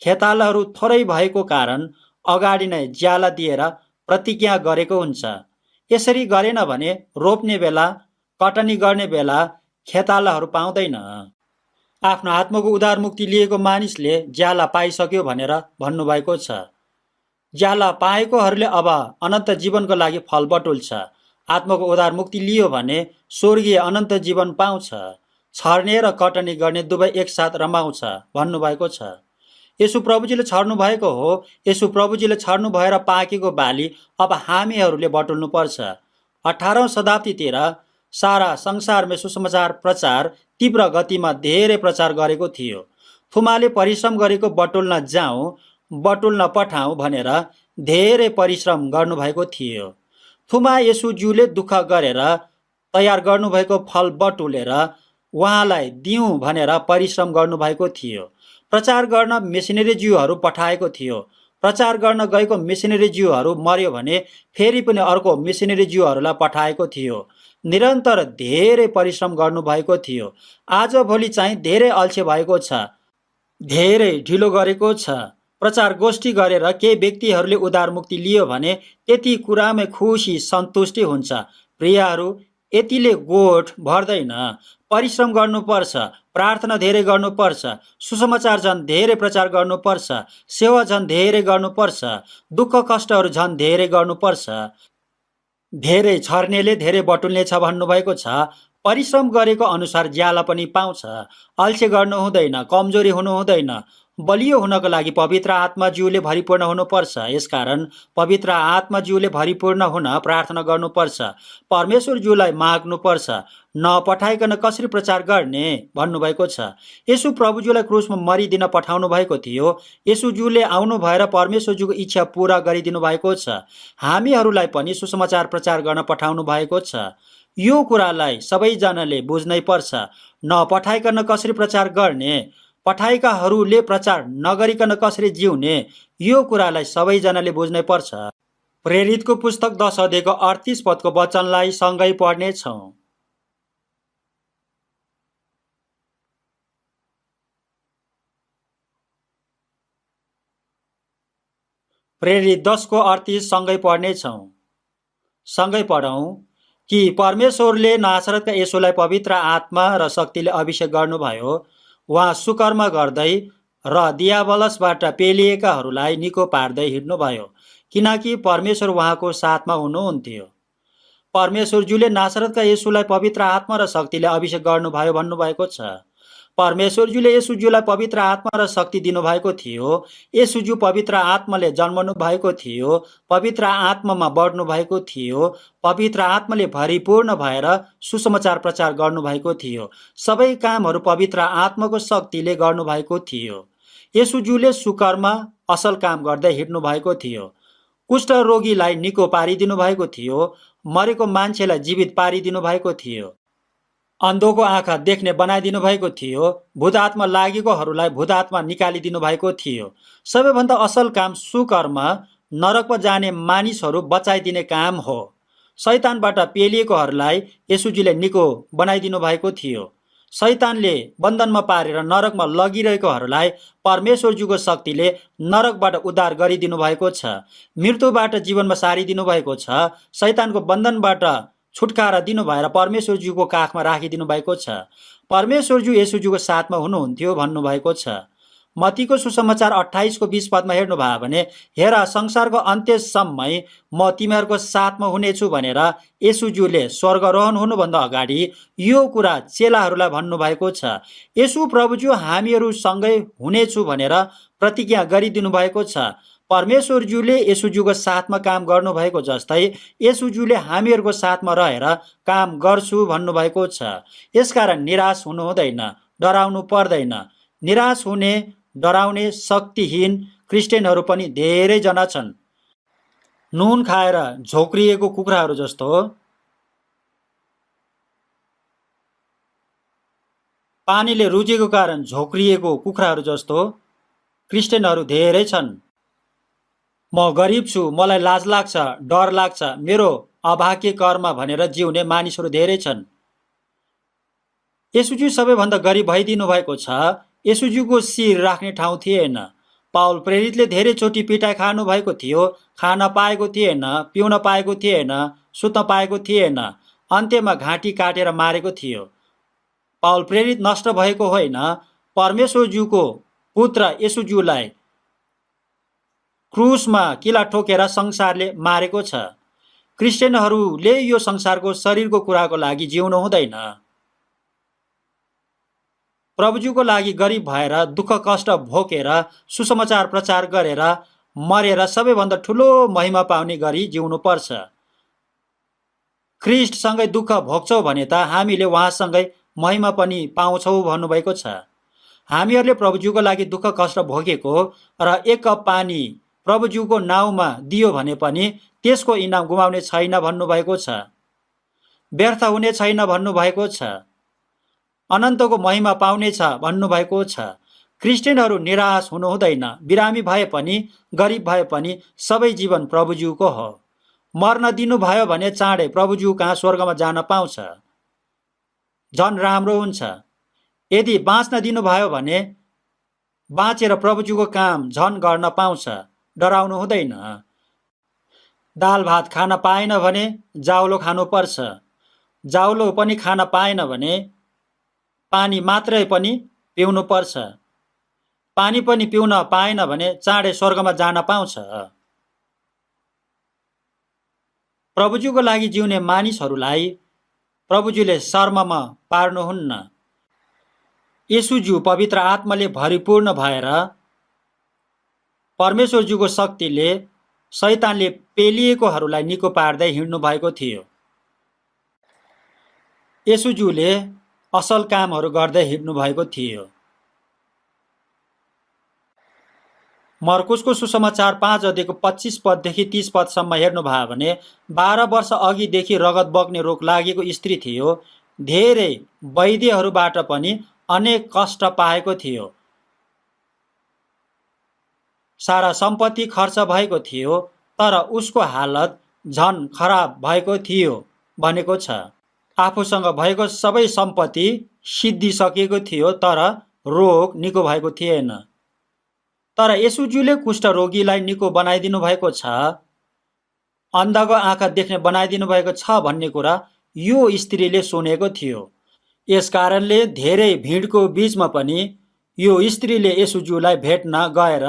खेतालाहरू थोरै भएको कारण अगाडि नै ज्याला दिएर प्रतिज्ञा गरेको हुन्छ। यसरी गरेन भने रोप्ने बेला, कटनी गर्ने बेला खेतालाहरू पाउँदैन। आफ्नो आत्माको उद्धार मुक्ति लिएको मानिसले ज्याला पाइसक्यो भनेर भन्नुभएको छ। ज्याला पाएकोहरूले अब अनन्त जीवनको लागि फल बटुल्छ। आत्माको उद्धार मुक्ति लियो भने स्वर्गीय अनन्त जीवन पाउँछ। छर्ने र कटनी गर्ने दुवै एकसाथ रमाउँछ भन्नुभएको छ। येशू प्रभुजीले छर्नु भएको हो। येशू प्रभुजीले छर्नु भएर पाकेको बाली अब हामीहरूले बटुल्नु पर्छ। 18औं शताब्दीतिर सारा संसारमा सुसमाचार प्रचार तीव्र गतिमा धेरै प्रचार गरेको थियो। थुमाले परिश्रम गरेको बटुल्न जाउँ, बटुल्न पठाउँ भनेर धेरै परिश्रम गर्नुभएको थियो। थुमा येशूज्यूले दुःख गरेर तयार गर्नुभएको फल बटुलेर उहाँलाई दिउँ भनेर परिश्रम गर्नुभएको थियो। प्रचार गर्न मिसनरी ज्यूहरू पठाएको थियो। प्रचार गर्न गएको मिसनरी ज्यूहरू मर्यो भने फेरि पनि अर्को मिसनरी ज्यूहरूलाई पठाएको थियो। निरन्तर धेरै परिश्रम गर्नुभएको थियो। आजभोलि चाहिँ धेरै अल्छे भएको छ, धेरै ढिलो गरेको छ। प्रचार गोष्ठी गरेर केही व्यक्तिहरूले उद्धार मुक्ति लियो भने त्यति कुरामै खुसी सन्तुष्टि हुन्छ। प्रियहरू, यतिले गोठ भर्दैन। परिश्रम गर्नुपर्छ, प्रार्थना धेरै गर्नुपर्छ, सुसमाचार झन् धेरै प्रचार गर्नुपर्छ, सेवा झन् धेरै गर्नुपर्छ, दुःख कष्टहरू झन् धेरै गर्नुपर्छ। धेरै छर्नेले धेरै बटुल्ने छ भन्नुभएको छ। परिश्रम गरेको अनुसार ज्याला पनि पाउँछ। अल्छे गर्नु हुँदैन, कमजोरी हुनु हुँदैन। बलियो हुनको लागि पवित्र आत्माज्यूले भरिपूर्ण हुनुपर्छ। यसकारण पवित्र आत्माज्यूले भरिपूर्ण हुन प्रार्थना गर्नुपर्छ। परमेश्वरज्यूलाई माग्नुपर्छ। नपठाइकन कसरी प्रचार गर्ने भन्नुभएको छ। यसु प्रभुज्यूलाई क्रुसमा मरिदिन पठाउनु भएको थियो। यसुज्यूले आउनु भएर परमेश्वरज्यूको इच्छा पूरा गरिदिनु भएको छ। हामीहरूलाई पनि सुसमाचार प्रचार गर्न पठाउनु भएको छ। यो कुरालाई सबैजनाले बुझ्नै पर्छ। नपठाइकन कसरी प्रचार गर्ने, पठाएकाहरूले प्रचार नगरिकन कसरी जिउने, यो कुरालाई सबैजनाले बुझ्नै पर्छ। प्रेरितको पुस्तक 10 अध्यायको 38 पदको वचनलाई सँगै पढ्नेछौँ। प्रेरित 10 को 38 सँगै पढ्नेछौँ। सँगै पढौँ। कि परमेश्वरले नासरतका येशूलाई पवित्र आत्मा र शक्तिले अभिषेक गर्नुभयो। उहाँ सुकर्म गर्दै र दियाबलसबाट पेलिएकाहरूलाई निको पार्दै हिँड्नुभयो, किनकि परमेश्वर उहाँको साथमा हुनुहुन्थ्यो। परमेश्वरज्यूले नासरतका येशूलाई पवित्र आत्मा र शक्तिले अभिषेक गर्नुभयो भन्नुभएको छ। परमेश्वरज्यूले येशूज्यूलाई पवित्र आत्मा र शक्ति दिनुभएको थियो। येशूज्यू पवित्र आत्माले जन्मनु भएको थियो, पवित्र आत्मामा बढ्नु भएको थियो, पवित्र आत्माले भरिपूर्ण भएर सुसमाचार प्रचार गर्नुभएको थियो। सबै कामहरू पवित्र आत्माको शक्तिले गर्नुभएको थियो। येशूज्यूले सुकर्म असल काम गर्दै हिँड्नु भएको थियो। कुष्ठ रोगीलाई निको पारिदिनु भएको थियो। मरेको मान्छेलाई जीवित पारिदिनु भएको थियो। अन्धोको आँखा देख्ने बनाइदिनु भएको थियो। भूतआत्मा लागेकोहरूलाई भूतआत्मा निकालिदिनु भएको थियो। सबैभन्दा असल काम सुकर्म नरकमा जाने मानिसहरू बचाइदिने काम हो। शैतानबाट पेलिएकोहरूलाई येशूजीले निको बनाइदिनु भएको थियो। शैतानले बन्धनमा पारेर नरकमा लगिरहेकोहरूलाई परमेश्वरज्यूको शक्तिले नरकबाट उद्धार गरिदिनु भएको छ। मृत्युबाट जीवनमा सारिदिनु भएको छ। शैतानको बन्धनबाट छुटकारा दिनु भएर परमेश्वरज्यूको काखमा राखिदिनु भएको छ। परमेश्वरज्यू येशूज्यूको साथमा हुनुहुन्थ्यो भन्नुभएको छ। मत्तीको सुसमाचार 28 को 20 पदमा हेर्नुभयो भने, हेर संसारको अन्त्यसम्म म तिमीहरूको साथमा हुनेछु भनेर येशूज्यूले स्वर्गारोहण हुनुभन्दा अगाडि यो कुरा चेलाहरूलाई भन्नुभएको छ। येशू प्रभुज्यू हामीहरूसँगै हुनेछु भनेर प्रतिज्ञा गरिदिनु भएको छ। परमेश्वरज्यूले येशूज्यूको साथमा काम गर्नुभएको जस्तै येशूज्यूले हामीहरूको साथमा रहेर काम गर्छु भन्नुभएको छ। यसकारण निराश हुनु हुँदैन, डराउनु पर्दैन। निराश हुने, डराउने शक्तिहीन क्रिस्चियनहरू पनि धेरैजना छन्। नुन खाएर झोक्रिएको कुखुराहरू जस्तो, पानीले रुचेको कारण झोक्रिएको कुखुराहरू जस्तो क्रिस्चियनहरू धेरै छन्। म गरिब छु, मलाई लाज लाग्छ, डर लाग्छ, मेरो अभाग्य कर्म भनेर जिउने मानिसहरू धेरै छन्। येशूज्यू सबैभन्दा गरिब भइदिनु भएको छ। येशूज्यूको शिर राख्ने ठाउँ थिएन। पाउल प्रेरितले धेरैचोटि पिटाइ खानु भएको थियो। खान पाएको थिएन, पिउन पाएको थिएन, सुत्न पाएको थिएन। अन्त्यमा घाँटी काटेर मारेको थियो। पाउल प्रेरित नष्ट भएको होइन, परमेश्वरज्यूको पुत्र येशूज्यूलाई क्रुसमा किला ठोकेर संसारले मारेको छ। क्रिस्चियनहरूले यो संसारको शरीरको कुराको लागि जिउनु हुँदैन। प्रभुज्यूको लागि गरिब भएर दुःख कष्ट भोगेर सुसमाचार प्रचार गरेर मरेर सबैभन्दा ठुलो महिमा पाउने गरी जिउनु पर्छ। ख्रिस्टसँगै दुःख भोग्छौँ भने त हामीले उहाँसँगै महिमा पनि पाउँछौँ भन्नुभएको छ। हामीहरूले प्रभुज्यूको लागि दुःख कष्ट भोगेको र एक कप पानी प्रभुज्यूको नाउँमा दियो भने पनि त्यसको इनाम गुमाउने छैन भन्नुभएको छ। व्यर्थ हुने छैन भन्नुभएको छ। अनन्तको महिमा पाउनेछ भन्नुभएको छ। क्रिस्चियनहरू निराश हुनु हुँदैन। बिरामी भए पनि, गरिब भए पनि सबै जीवन प्रभुज्यूको हो। मर्न दिनुभयो भने चाँडै प्रभुज्यू कहाँ स्वर्गमा जान पाउँछ, झन् राम्रो हुन्छ। यदि बाँच्न दिनुभयो भने बाँचेर प्रभुज्यूको काम झन् गर्न पाउँछ। डराउनु हुँदैन। दाल भात खान पाएन भने जाउलो खानुपर्छ। जाउलो पनि खान पाएन भने पानी मात्रै पनि पिउनु पर्छ। पानी पनि पिउन पाएन भने चाँडै स्वर्गमा जान पाउँछ। प्रभुज्यूको लागि जिउने मानिसहरूलाई प्रभुज्यूले शर्ममा पार्नुहुन्न। येशूज्यू पवित्र आत्माले भरिपूर्ण भएर परमेश्वरज्यूको शक्तिले शैतानले पेलिएकोहरूलाई निको पार्दै हिँड्नु भएको थियो। येशूज्यूले असल कामहरू गर्दै हिँड्नु भएको थियो। मर्कुसको सुसमाचार 5 अध्यायको 25 पददेखि 30 पदसम्म हेर्नुभयो भने 12 वर्ष अघिदेखि रगत बग्ने रोग लागेको स्त्री थियो। धेरै वैद्यहरूबाट पनि अनेक कष्ट पाएको थियो। सारा सम्पत्ति खर्च भएको थियो, तर उसको हालत झन खराब भएको थियो भनेको छ। आफूसँग भएको सबै सम्पत्ति सिद्धिसकेको थियो, तर रोग निको भएको थिएन। तर येशूज्यूले कुष्ठरोगीलाई निको बनाइदिनु भएको छ, अन्धको आँखा देख्ने बनाइदिनु भएको छ भन्ने कुरा यो स्त्रीले सुनेको थियो। यस कारणले धेरै भिडको बीचमा पनि यो स्त्रीले येशूज्यूलाई भेट्न गएर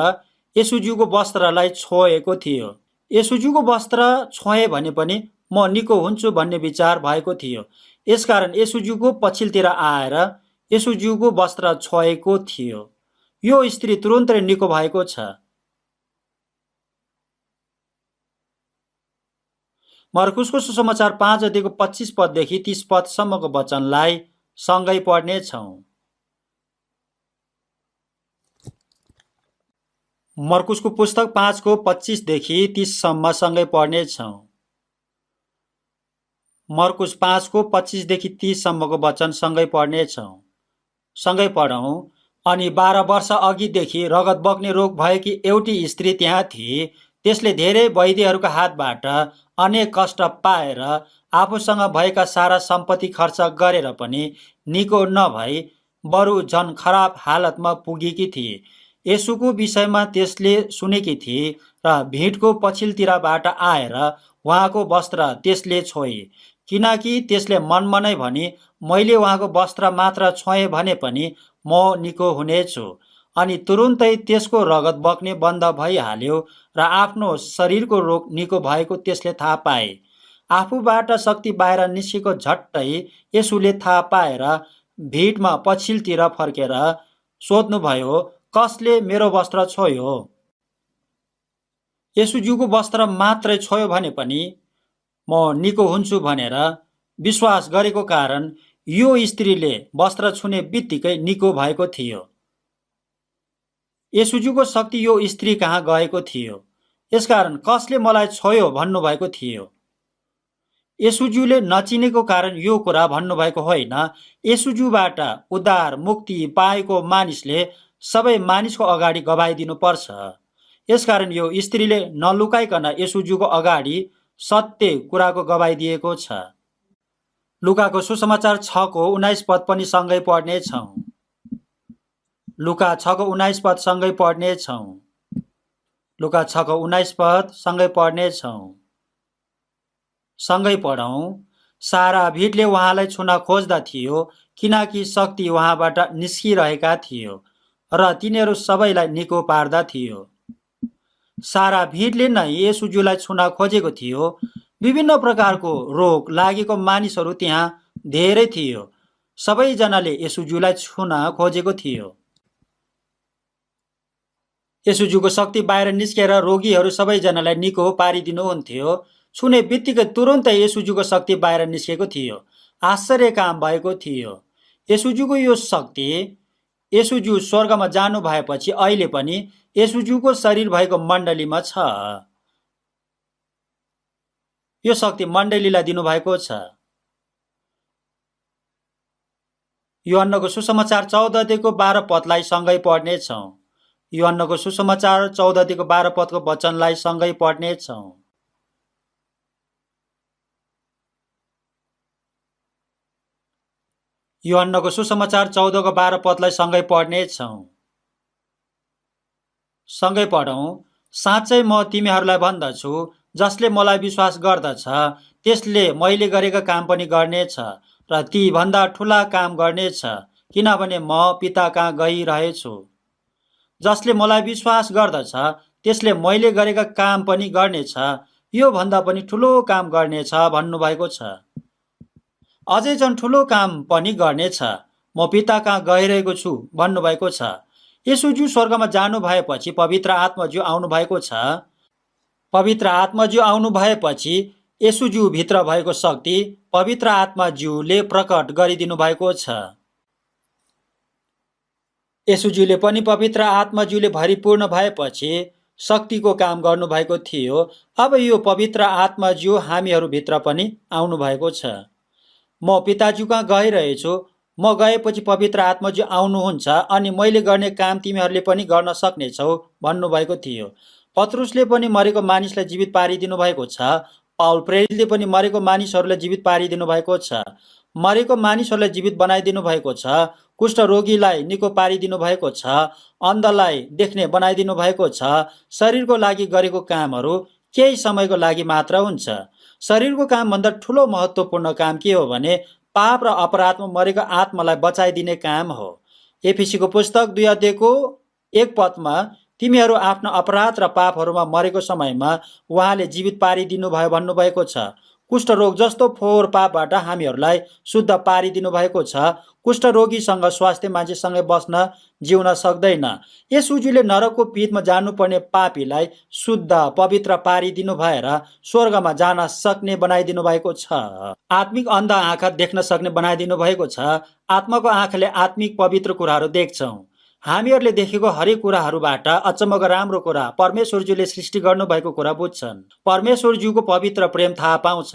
येशूज्यूको वस्त्रलाई छोएको थियो। येशूज्यूको वस्त्र छोए भने पनि म निको हुन्छु भन्ने विचार भएको थियो। यसकारण येशूज्यूको पछिल्तिर आएर येशूज्यूको वस्त्र छोएको थियो। यो स्त्री तुरुन्तै निको भएको छ। मर्कुसको सुसमाचार 5 अध्यायको 25 पददेखि 30 पदसम्मको वचनलाई सँगै पढ्नेछौँ। मर्कुसको पुस्तक 5 को 25 देखि 30 सम्म सँगै पढ्नेछौँ। मर्कुस 5 को 25 देखि 30 सम्मको वचन सँगै पढ्नेछौँ। सँगै पढौँ। अनि 12 वर्ष अघिदेखि रगत बग्ने रोग भएकी एउटी स्त्री त्यहाँ थिए। त्यसले धेरै वैद्यहरूका हातबाट अनेक कष्ट पाएर आफूसँग भएका सारा सम्पत्ति खर्च गरेर पनि निको नभई बरु झन खराब हालतमा पुगेकी थिए। येशूको विषयमा त्यसले सुनेकी थिए र भिडको पछिल्तिरबाट आएर उहाँको वस्त्र त्यसले छोए, किनकि त्यसले मनमा नै भने मैले उहाँको वस्त्र मात्र छोएँ भने पनि म निको हुनेछु। अनि तुरुन्तै त्यसको रगत बग्ने बन्द भइहाल्यो र आफ्नो शरीरको रोग निको भएको त्यसले थाहा पाए। आफूबाट शक्ति बाहिर निस्केको झट्टै येशूले थाहा पाएर भिडमा पछिल्तिर फर्केर सोध्नुभयो, कसले मेरो वस्त्र छोयो? येशूज्यूको वस्त्र मात्रै छोयो भने पनि म निको हुन्छु भनेर विश्वास गरेको कारण यो स्त्रीले वस्त्र छुने बित्तिकै निको भएको थियो। येशूज्यूको शक्ति यो स्त्री कहाँ गएको थियो। यसकारण कसले मलाई छोयो भन्नुभएको थियो। येशूज्यूले नचिनेको कारण यो कुरा भन्नुभएको होइन। येशूज्यूबाट उद्धार मुक्ति पाएको मानिसले सबै मानिसको अगाडि गवाइदिनु पर्छ। यसकारण यो स्त्रीले नलुकाइकन येशूज्यूको अगाडि सत्य कुराको गवाई दिएको छ। लुकाको सुसमाचार 6 को 19 पद पनि सँगै पढ्नेछौँ। लुका 6 को 19 पद सँगै पढ्नेछौँ। लुका 6 को 19 पद सँगै पढ्नेछौँ। सँगै पढौँ। सारा भिडले उहाँलाई छुन खोज्दा थियो, किनकि शक्ति उहाँबाट निस्किरहेका थियो र तिनीहरू सबैलाई निको पार्दा थियो। सारा भिडले नै येशूज्यूलाई छुन खोजेको थियो। विभिन्न प्रकारको रोग लागेको मानिसहरू त्यहाँ धेरै थियो। सबैजनाले येशूज्यूलाई छुन खोजेको थियो। येशूज्यूको शक्ति बाहिर निस्केर रोगीहरू सबैजनालाई निको पारिदिनुहुन्थ्यो। छुने बित्तिकै तुरुन्तै येशूज्यूको शक्ति बाहिर निस्केको थियो। आश्चर्य काम भएको थियो। येशूज्यूको यो शक्ति येशूज्यू स्वर्गमा जानु भएपछि अहिले पनि येशूज्यूको शरीर भएको मण्डलीमा छ। यो शक्ति मण्डलीलाई दिनुभएको छ। यूहन्नको सुसमाचार 14 अध्यायको 12 पदलाई सँगै पढ्नेछौँ। यूहन्नको सुसमाचार 14 अध्यायको 12 पदको वचनलाई सँगै पढ्नेछौँ। यूहन्नको सुसमाचार 14 को 12 पदलाई सँगै पढ्नेछौँ। सँगै पढौँ। साँच्चै म तिमीहरूलाई भन्दछु, जसले मलाई विश्वास गर्दछ त्यसले मैले गरेका काम पनि गर्नेछ र ती भन्दा ठुला काम गर्नेछ, किनभने म पिता कहाँ गइरहेछु। जसले मलाई विश्वास गर्दछ त्यसले मैले गरेका काम पनि गर्नेछ, यो भन्दा पनि ठुलो काम गर्नेछ भन्नुभएको छ। अझै झन् ठुलो काम पनि गर्नेछ, म पिता कहाँ गइरहेको छु भन्नुभएको छ। यसुज्यू स्वर्गमा जानु भएपछि पवित्र आत्माज्यू आउनु भएको छ। पवित्र आत्माज्यू आउनु भएपछि यसुज्यू भित्र भएको शक्ति पवित्र आत्माज्यूले प्रकट गरिदिनु भएको छ। यसुज्यूले पनि पवित्र आत्माज्यूले भरिपूर्ण भएपछि शक्तिको काम गर्नुभएको थियो। अब यो पवित्र आत्माज्यू हामीहरूभित्र पनि आउनु भएको छ। म पिताज्यू कहाँ गइरहेछु, म गएपछि पवित्र आत्माज्यू आउनुहुन्छ अनि मैले गर्ने काम तिमीहरूले पनि गर्न सक्नेछौ भन्नुभएको थियो। पत्रुसले पनि मरेको मानिसलाई जीवित पारिदिनु भएको छ। पाउल प्रेरितले पनि मरेको मानिसहरूलाई जीवित पारिदिनु भएको छ। मरेको मानिसहरूलाई जीवित बनाइदिनु भएको छ। कुष्ठरोगीलाई निको पारिदिनु भएको छ। अन्धलाई देख्ने बनाइदिनु भएको छ। शरीरको लागि गरेको कामहरू केही समयको लागि मात्र हुन्छ। शरीरको कामभन्दा ठुलो महत्त्वपूर्ण काम के हो भने पाप र अपराधमा मरेको आत्मालाई बचाइदिने काम हो। एफिसीको पुस्तक 2 अध्यायको 1 पदमा तिमीहरू आफ्नो अपराध र पापहरूमा मरेको समयमा उहाँले जीवित पारिदिनु भयो भन्नुभएको छ। कुष्ठरोग जस्तो फोहोर पापबाट हामीहरूलाई शुद्ध पारिदिनु भएको छ। कुष्ठरोगीसँग स्वास्थ्य मान्छेसँगै बस्न जिउन सक्दैन। यसुज्यूले नरकको पिठमा जानुपर्ने पापीलाई शुद्ध पवित्र पारिदिनु भएर स्वर्गमा जान सक्ने बनाइदिनु भएको छ। आत्मिक अन्ध आँखा देख्न सक्ने बनाइदिनु भएको छ। आत्माको आँखाले आत्मिक पवित्र कुराहरू देख्छौँ। हामीहरूले देखेको हरेक कुराहरूबाट अचम्मको राम्रो कुरा परमेश्वरज्यूले सृष्टि गर्नुभएको कुरा बुझ्छन्। परमेश्वरज्यूको पवित्र प्रेम थाहा पाउँछ।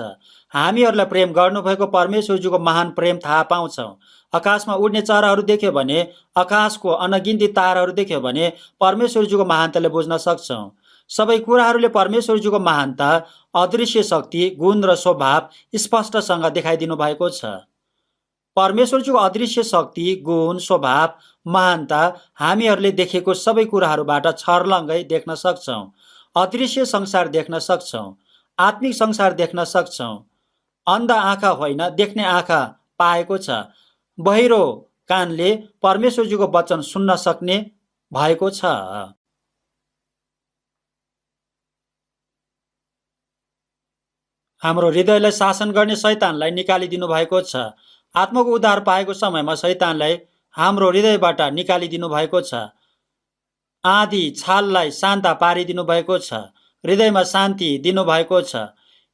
हामीहरूलाई प्रेम गर्नुभएको परमेश्वरज्यूको महान प्रेम थाहा पाउँछौँ। आकाशमा उड्ने चराहरू देख्यो भने, आकाशको अनगिन्ती ताराहरू देख्यो भने परमेश्वरज्यूको महानताले बुझ्न सक्छौँ। सबै कुराहरूले परमेश्वरज्यूको महानता, अदृश्य शक्ति, गुण र स्वभाव स्पष्टसँग देखाइदिनु भएको छ। परमेश्वरज्यूको अदृश्य शक्ति, गुण, स्वभाव, महानता हामीहरूले देखेको सबै कुराहरूबाट छर्लङ्गै देख्न सक्छौँ। अदृश्य संसार देख्न सक्छौँ। आत्मिक संसार देख्न सक्छौँ। अन्ध आँखा होइन, देख्ने आँखा पाएको छ। बहिरो कानले परमेश्वरज्यूको वचन सुन्न सक्ने भएको छ। हाम्रो हृदयलाई शासन गर्ने शैतानलाई निकालिदिनु भएको छ। आत्माको उद्धार पाएको समयमा शैतानलाई हाम्रो हृदयबाट निकालिदिनु भएको छ। आँधी छाललाई शान्त पारिदिनु भएको छ। हृदयमा शान्ति दिनुभएको छ।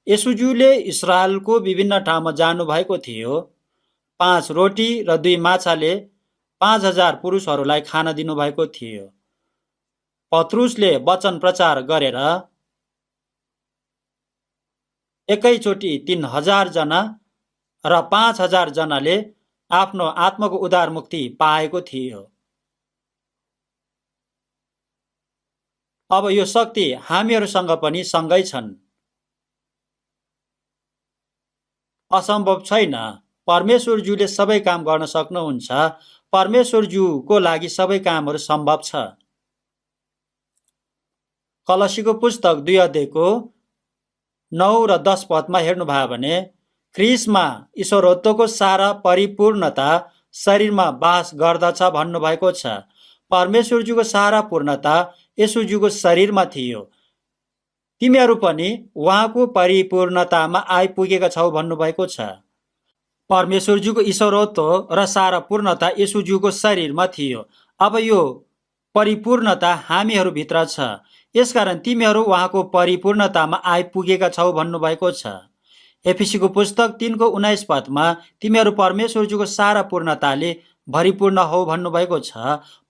यसुज्यूले इस्रायलको विभिन्न ठाउँमा जानु भएको थियो। 5 रोटी र 2 माछाले 5000 पुरुषहरूलाई खान दिनुभएको थियो। पत्रुसले वचन प्रचार गरेर एकैचोटि 3000 जना र 5000 जनाले आफ्नो आत्माको उद्धार मुक्ति पाएको थियो। अब यो शक्ति हामीहरूसँग पनि सँगै छन्। असम्भव छैन। परमेश्वरज्यूले सबै काम गर्न सक्नुहुन्छ। परमेश्वरज्यूको लागि सबै कामहरू सम्भव छ। कलसीको पुस्तक 2 अध्यायको 9 र 10 पदमा हेर्नुभयो भने ख्रीष्टमा ईश्वरत्वको सारा परिपूर्णता शरीरमा वास गर्दछ भन्नुभएको छ। परमेश्वरज्यूको सारा पूर्णता यसुज्यूको शरीरमा थियो। तिमीहरू पनि उहाँको परिपूर्णतामा आइपुगेका छौ भन्नुभएको छ। परमेश्वरज्यूको ईश्वरत्व र सारा पूर्णता यसुज्यूको शरीरमा थियो। अब यो परिपूर्णता हामीहरूभित्र छ। यसकारण तिमीहरू उहाँको परिपूर्णतामा आइपुगेका छौ भन्नुभएको छ। एफिसीको पुस्तक 3 को 19 पदमा तिमीहरू परमेश्वरज्यूको सारा पूर्णताले भरिपूर्ण हो भन्नुभएको छ।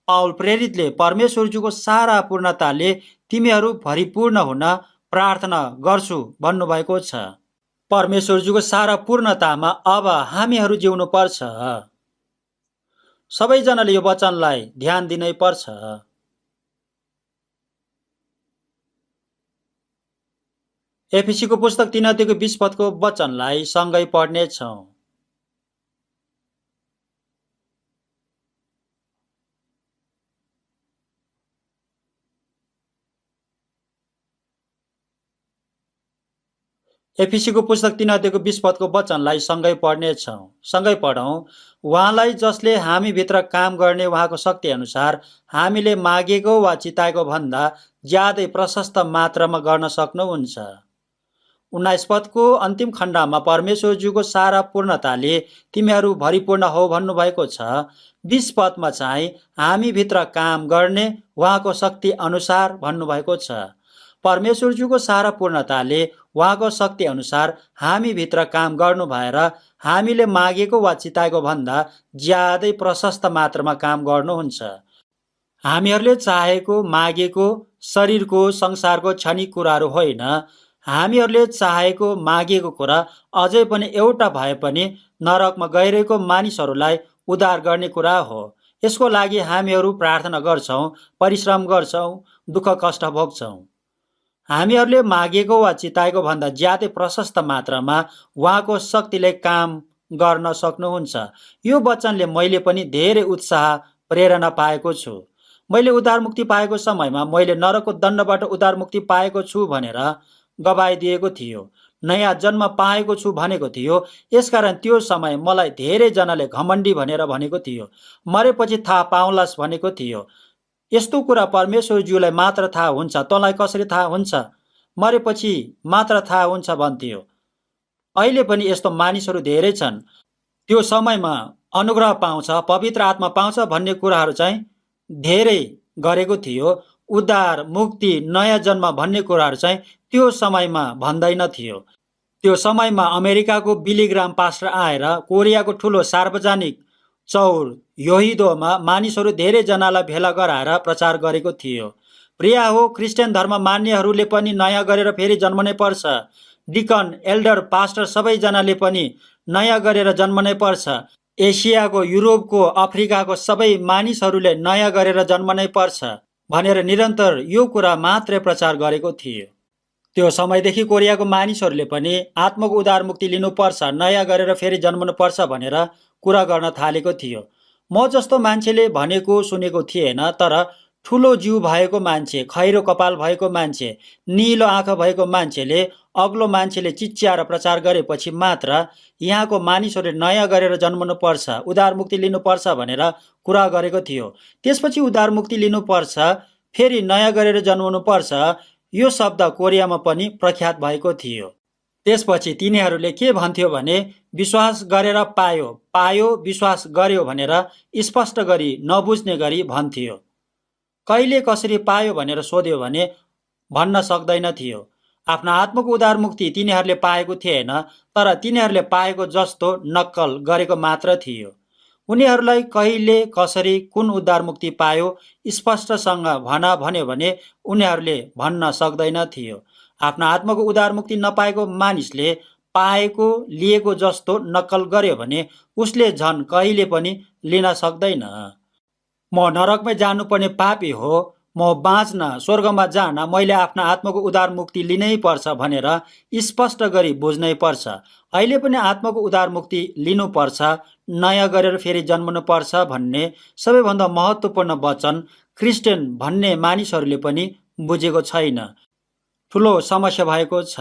पाउल प्रेरितले परमेश्वरज्यूको सारा पूर्णताले तिमीहरू भरिपूर्ण हुन प्रार्थना गर्छु भन्नुभएको छ। परमेश्वरज्यूको सारा पूर्णतामा अब हामीहरू जिउनु पर्छ। सबैजनाले यो वचनलाई ध्यान दिनै पर्छ। एफिसीको पुस्तक 3 अध्यायको 20 पदको वचनलाई सँगै पढ्नेछौँ। एफिसीको पुस्तक 3 अध्यायको 20 पदको वचनलाई सँगै पढ्नेछौँ। सँगै पढौँ। उहाँलाई जसले हामीभित्र काम गर्ने उहाँको शक्ति अनुसार हामीले मागेको वा चिताएको भन्दा ज्यादै प्रशस्त मात्रामा गर्न सक्नुहुन्छ। 19 पदको अन्तिम खण्डमा परमेश्वरज्यूको सारा पूर्णताले तिमीहरू भरिपूर्ण हो भन्नुभएको छ। 20 पदमा चाहिँ हामीभित्र काम गर्ने उहाँको शक्ति अनुसार भन्नुभएको छ। परमेश्वरज्यूको सारा पूर्णताले उहाँको शक्ति अनुसार हामीभित्र काम गर्नु भएर हामीले मागेको वा चिताएको भन्दा ज्यादै प्रशस्त मात्रामा काम गर्नुहुन्छ। हामीहरूले चाहेको मागेको शरीरको संसारको क्षणिक कुराहरू होइन, हामीहरूले चाहेको मागेको कुरा अझै पनि एउटा भए पनि नरकमा गइरहेको मानिसहरूलाई उद्धार गर्ने कुरा हो। यसको लागि हामीहरू प्रार्थना गर्छौँ, परिश्रम गर्छौँ, दुःख कष्ट भोग्छौँ। हामीहरूले मागेको वा चिताएको भन्दा ज्यादै प्रशस्त मात्रामा उहाँको शक्तिले काम गर्न सक्नुहुन्छ। यो वचनले मैले पनि धेरै उत्साह प्रेरणा पाएको छु। मैले उद्धार मुक्ति पाएको समयमा मैले नरकको दण्डबाट उद्धार मुक्ति पाएको छु भनेर गवाई दिएको थियो। नयाँ जन्म पाएको छु भनेको थियो। यसकारण त्यो समय मलाई धेरैजनाले घमण्डी भनेर भनेको थियो। मरेपछि थाहा पाउलास् भनेको थियो। यस्तो कुरा परमेश्वरज्यूलाई मात्र थाहा हुन्छ, तँलाई कसरी थाहा हुन्छ? मरेपछि मात्र थाहा हुन्छ भन्थ्यो। अहिले पनि यस्तो मानिसहरू धेरै छन्। त्यो समयमा अनुग्रह पाउँछ, पवित्र आत्मा पाउँछ भन्ने कुराहरू चाहिँ धेरै गरेको थियो। उद्धार, मुक्ति, नयाँ जन्म भन्ने कुराहरू चाहिँ त्यो समयमा भन्दैन थियो। त्यो समयमा अमेरिकाको बिली ग्राम पास्टर आएर कोरियाको ठुलो सार्वजनिक चौर योहिदोमा मानिसहरू धेरैजनालाई भेला गराएर प्रचार गरेको थियो। प्रिया हो, क्रिस्चियन धर्म मान्नेहरूले पनि नयाँ गरेर फेरि जन्मनै पर्छ। डिकन, एल्डर, पास्टर सबैजनाले पनि नयाँ गरेर जन्मनै पर्छ। एसियाको, युरोपको, अफ्रिकाको सबै मानिसहरूले नयाँ गरेर जन्मनै पर्छ भनेर निरन्तर यो कुरा मात्रै प्रचार गरेको थियो। त्यो समयदेखि कोरियाको मानिसहरूले पनि आत्माको उद्धार मुक्ति लिनुपर्छ, नयाँ गरेर फेरि जन्मनुपर्छ भनेर कुरा गर्न थालेको थियो। म जस्तो मान्छेले भनेको सुनेको थिएन, तर ठुलो जिउ भएको मान्छे, खैरो कपाल भएको मान्छे, निलो आँखा भएको मान्छेले, अग्लो मान्छेले चिच्याएर प्रचार गरेपछि मात्र यहाँको मानिसहरूले नयाँ गरेर जन्मनुपर्छ, उद्धार मुक्ति लिनुपर्छ भनेर कुरा गरेको थियो। त्यसपछि उद्धार मुक्ति लिनुपर्छ, फेरि नयाँ गरेर जन्मनुपर्छ, यो शब्द कोरियामा पनि प्रख्यात भएको थियो। त्यसपछि तिनीहरूले के भन्थ्यो भने विश्वास गरेर पायो, पायो विश्वास गर्यो भनेर स्पष्ट गरी नबुझ्ने गरी भन्थ्यो। कहिले कसरी पायो भनेर सोध्यो भने भन्न सक्दैन थियो। आफ्नो आत्माको उद्धार मुक्ति तिनीहरूले पाएको थिएन, तर तिनीहरूले पाएको जस्तो नक्कल गरेको मात्र थियो। उनीहरूलाई कहिले कसरी कुन उद्धार मुक्ति पायो स्पष्टसँग भन भन्यो भने उनीहरूले भन्न सक्दैन थियो। आफ्नो आत्माको उद्धार मुक्ति नपाएको मानिसले पाएको लिएको जस्तो नक्कल गर्यो भने उसले झन् कहिले पनि लिन सक्दैन। म नरकमै जानुपर्ने पापी हो, म बाँच्न स्वर्गमा जान मैले आफ्नो आत्माको उद्धार मुक्ति लिनै पर्छ भनेर स्पष्ट गरी बुझ्नै पर्छ। अहिले पनि आत्माको उद्धार मुक्ति लिनुपर्छ, नयाँ गरेर फेरि जन्मनु पर्छ भन्ने सबैभन्दा महत्त्वपूर्ण वचन क्रिस्चियन भन्ने मानिसहरूले पनि बुझेको छैन। ठुलो समस्या भएको छ।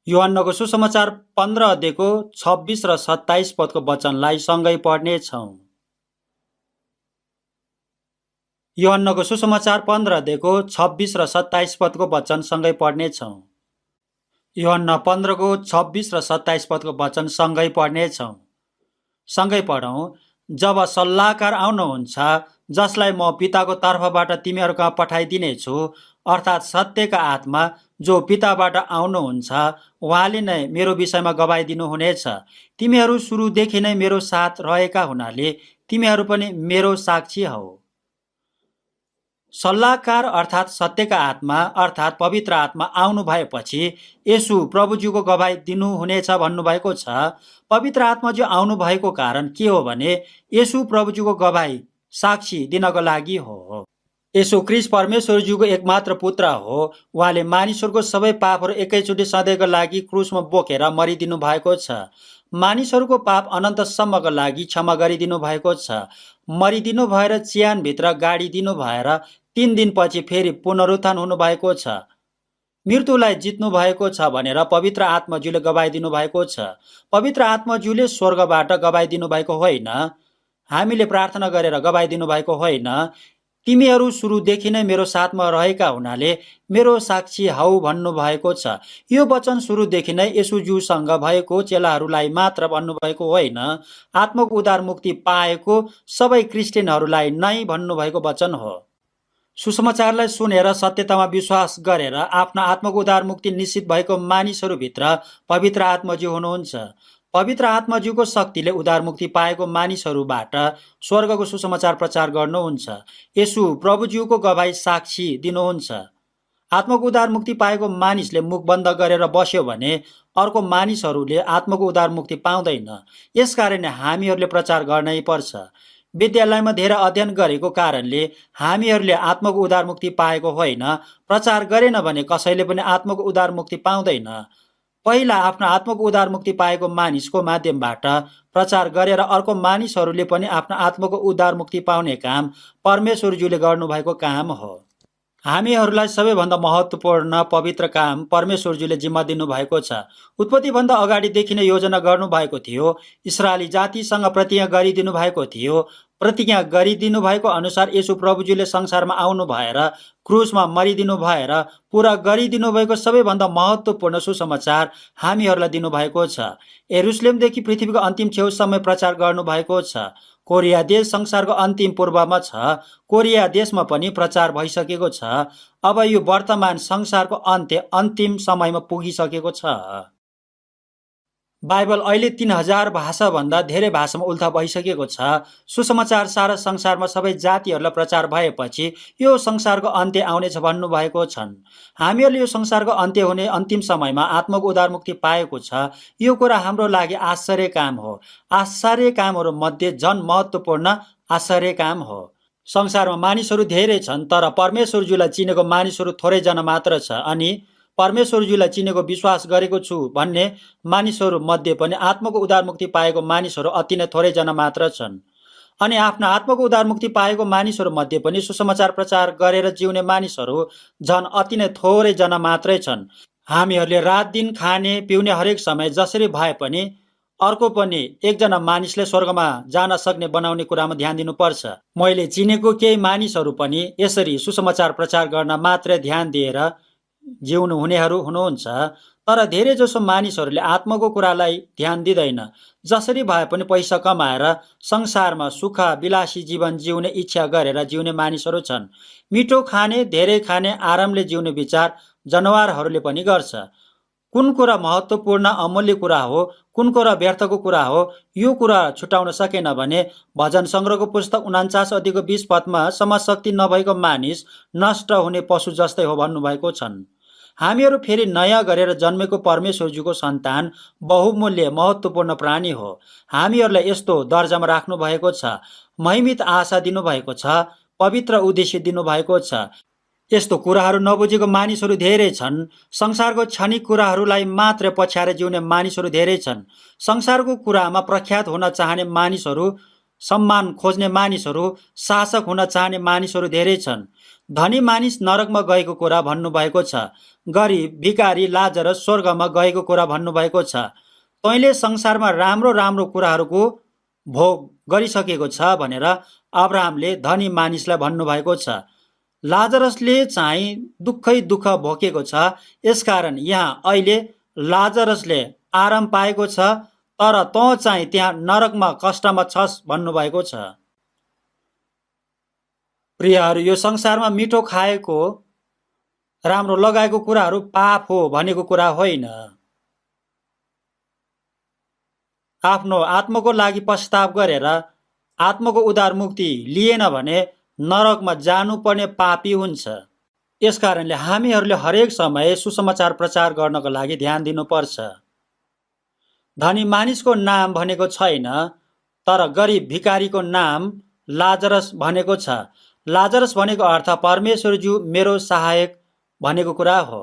यूहन्नको सुसमाचार 15 अध्यायको 26 र 27 पदको वचनलाई सँगै पढ्नेछौँ। यूहन्नको सुसमाचार 15 अध्यायको 26 र 27 पदको वचन सँगै पढ्नेछौँ। यूहन्ना 15 को 26 र 27 पदको वचन सँगै पढ्नेछौँ। सँगै पढौँ। जब सल्लाहकार आउनुहुन्छ, जसलाई म पिताको तर्फबाट तिमीहरू कहाँ पठाइदिनेछु, अर्थात् सत्यका आत्मा जो पिताबाट आउनुहुन्छ, उहाँले नै मेरो विषयमा गवाई दिनुहुनेछ। तिमीहरू सुरुदेखि नै मेरो साथ रहेका हुनाले तिमीहरू पनि मेरो साक्षी हौ। सल्लाहकार अर्थात् सत्यका आत्मा अर्थात् पवित्र आत्मा आउनु भएपछि यसु प्रभुज्यूको गवाई दिनुहुनेछ भन्नुभएको छ। पवित्र आत्मा जो आउनु भएको कारण के हो भने यसु प्रभुज्यूको गवाई साक्षी दिनको लागि हो। यसु ख्रीष्ट परमेश्वरज्यूको एकमात्र पुत्र हो। उहाँले मानिसहरूको सबै पापहरू एकैचोटि सधैँको लागि क्रुसमा बोकेर मरिदिनु भएको छ। मानिसहरूको पाप अनन्तसम्मको लागि क्षमा गरिदिनु भएको छ। मरिदिनु भएर चिहानभित्र गाडिदिनु भएर 3 दिनपछि फेरि पुनरुत्थान हुनुभएको छ, मृत्युलाई जित्नु भएको छ भनेर पवित्र आत्माज्यूले गवाइदिनु भएको छ। पवित्र आत्माज्यूले स्वर्गबाट गवाइदिनु भएको होइन, हामीले प्रार्थना गरेर गवाइदिनु भएको होइन। तिमीहरू सुरुदेखि नै मेरो साथमा रहेका हुनाले मेरो साक्षी हौ भन्नुभएको छ। यो वचन सुरुदेखि नै येशूज्यूसँग भएको चेलाहरूलाई मात्र भन्नुभएको होइन, आत्माको उद्धार मुक्ति पाएको सबै क्रिस्चियनहरूलाई नै भन्नुभएको वचन हो। सुसमाचारलाई सुनेर सत्यतामा विश्वास गरेर आफ्ना आत्माको उद्धार मुक्ति निश्चित भएको मानिसहरूभित्र पवित्र आत्माज्यू हुनुहुन्छ। पवित्र आत्माज्यूको शक्तिले उद्धार मुक्ति पाएको मानिसहरूबाट स्वर्गको सुसमाचार प्रचार गर्नुहुन्छ। येशू प्रभुज्यूको गवाई साक्षी दिनुहुन्छ। आत्माको उद्धार मुक्ति पाएको मानिसले मुख बन्द गरेर बस्यो भने अर्को मानिसहरूले आत्माको उद्धार मुक्ति पाउँदैन। यसकारण हामीहरूले प्रचार गर्नै पर्छ। विद्यालयमा धेरै अध्ययन गरेको कारणले हामीहरूले आत्माको उद्धार मुक्ति पाएको होइन, प्रचार गरेन भने कसैले पनि आत्माको उद्धार मुक्ति पाउँदैन। पहिला आफ्नो आत्माको उद्धार मुक्ति पाएको मानिसको माध्यमबाट प्रचार गरेर अर्को मानिसहरूले पनि आफ्नो आत्माको उद्धार मुक्ति पाउने काम परमेश्वरज्यूले गर्नुभएको काम हो। हामीहरूलाई सबैभन्दा महत्त्वपूर्ण पवित्र काम परमेश्वरज्यूले जिम्मा दिनुभएको छ। उत्पत्तिभन्दा अगाडिदेखि नै योजना गर्नुभएको थियो। इस्रायली जातिसँग प्रतिज्ञा गरिदिनु भएको थियो। प्रतिज्ञा गरिदिनु भएको अनुसार येशू प्रभुज्यूले संसारमा आउनु भएर क्रुसमा मरिदिनु भएर पुरा गरिदिनु भएको सबैभन्दा महत्त्वपूर्ण सुसमाचार हामीहरूलाई दिनुभएको छ। यरुशलेमदेखि पृथ्वीको अन्तिम छेउसम्म प्रचार गर्नुभएको छ। कोरिया देश संसारको अन्तिम पूर्वमा छ। कोरिया देशमा पनि प्रचार भइसकेको छ। अब यो वर्तमान संसारको अन्तिम समयमा पुगिसकेको छ। बाइबल अहिले 3000 भाषाभन्दा धेरै भाषामा उल्था भइसकेको छ। सुसमाचार सारा संसारमा सबै जातिहरूलाई प्रचार भएपछि यो संसारको अन्त्य आउनेछ भन्नुभएको छन्। हामीहरूले यो संसारको अन्त्य हुने अन्तिम समयमा आत्माको उद्धार मुक्ति पाएको छ। यो कुरा हाम्रो लागि आश्चर्य काम हो। आश्चर्य कामहरू मध्ये झन महत्त्वपूर्ण आश्चर्य काम हो। संसारमा मानिसहरू धेरै छन्, तर परमेश्वरज्यूलाई चिनेको मानिसहरू थोरैजना मात्र छ। अनि परमेश्वरज्यूलाई चिनेको विश्वास गरेको छु भन्ने मानिसहरू मध्ये पनि आत्माको उद्धार मुक्ति पाएको मानिसहरू अति नै थोरैजना मात्र छन्। अनि आफ्ना आत्माको उद्धार मुक्ति पाएको मानिसहरू मध्ये पनि सुसमाचार प्रचार गरेर जिउने मानिसहरू झन् अति नै थोरैजना मात्रै छन्। हामीहरूले रात दिन खाने पिउने हरेक समय जसरी भए पनि अर्को पनि एकजना मानिसले स्वर्गमा जान सक्ने बनाउने कुरामा ध्यान दिनुपर्छ। मैले चिनेको केही मानिसहरू पनि यसरी सुसमाचार प्रचार गर्न मात्रै ध्यान दिएर जिउनु हुनेहरू हुनुहुन्छ। तर धेरै जसो मानिसहरूले आत्माको कुरालाई ध्यान दिँदैन। जसरी भए पनि पैसा कमाएर संसारमा सुख विलासी जीवन जिउने इच्छा गरेर जिउने मानिसहरू छन्। मिठो खाने, धेरै खाने, आरामले जिउने विचार जनावरहरूले पनि गर्छ। कुन कुरा महत्त्वपूर्ण अमूल्य कुरा हो, कुन कुरा व्यर्थको कुरा हो, यो कुरा छुटाउन सकेन भने भजन सङ्ग्रहको पुस्तक 49:20 पदमा समशक्ति नभएको मानिस नष्ट हुने पशु जस्तै हो भन्नुभएको छन्। हामीहरू फेरि नयाँ गरेर जन्मेको परमेश्वरज्यूको सन्तान बहुमूल्य महत्त्वपूर्ण प्राणी हो। हामीहरूलाई यस्तो दर्जामा राख्नु भएको छ, महिमित आशा दिनुभएको छ, पवित्र उद्देश्य दिनुभएको छ। यस्तो कुराहरू नबुझेको मानिसहरू धेरै छन्। संसारको क्षणिक कुराहरूलाई मात्र पछ्याएर जिउने मानिसहरू धेरै छन्। संसारको कुरामा प्रख्यात हुन चाहने मानिसहरू, सम्मान खोज्ने मानिसहरू, शासक हुन चाहने मानिसहरू धेरै छन्। धनी मानिस नरकमा गएको कुरा भन्नुभएको छ। गरिब, भिखारी, लाजरस स्वर्गमा गएको कुरा भन्नुभएको छ। तैँले संसारमा राम्रो राम्रो कुराहरूको भोग गरिसकेको छ भनेर अब्राहमले धनी मानिसलाई भन्नुभएको छ। लाजरसले चाहिँ दुःखै दुःख भोगेको छ। यसकारण यहाँ अहिले लाजरसले आराम पाएको छ, तर तँ चाहिँ त्यहाँ नरकमा कष्टमा छस् भन्नुभएको छ। प्रियहरू, यो संसारमा मिठो खाएको, राम्रो लगाएको कुराहरू पाप हो भनेको कुरा होइन। आफ्नो आत्माको लागि पश्चाताप गरेर आत्माको उद्धार मुक्ति लिएन भने नरकमा जानुपर्ने पापी हुन्छ। यसकारणले हामीहरूले हरेक समय सुसमाचार प्रचार गर्नको लागि ध्यान दिनुपर्छ। धनी मानिसको नाम भनेको छैन, तर गरिब भिखारीको नाम लाजरस भनेको छ। लाजरस भनेको अर्थ परमेश्वरज्यू मेरो सहायक भनेको कुरा हो।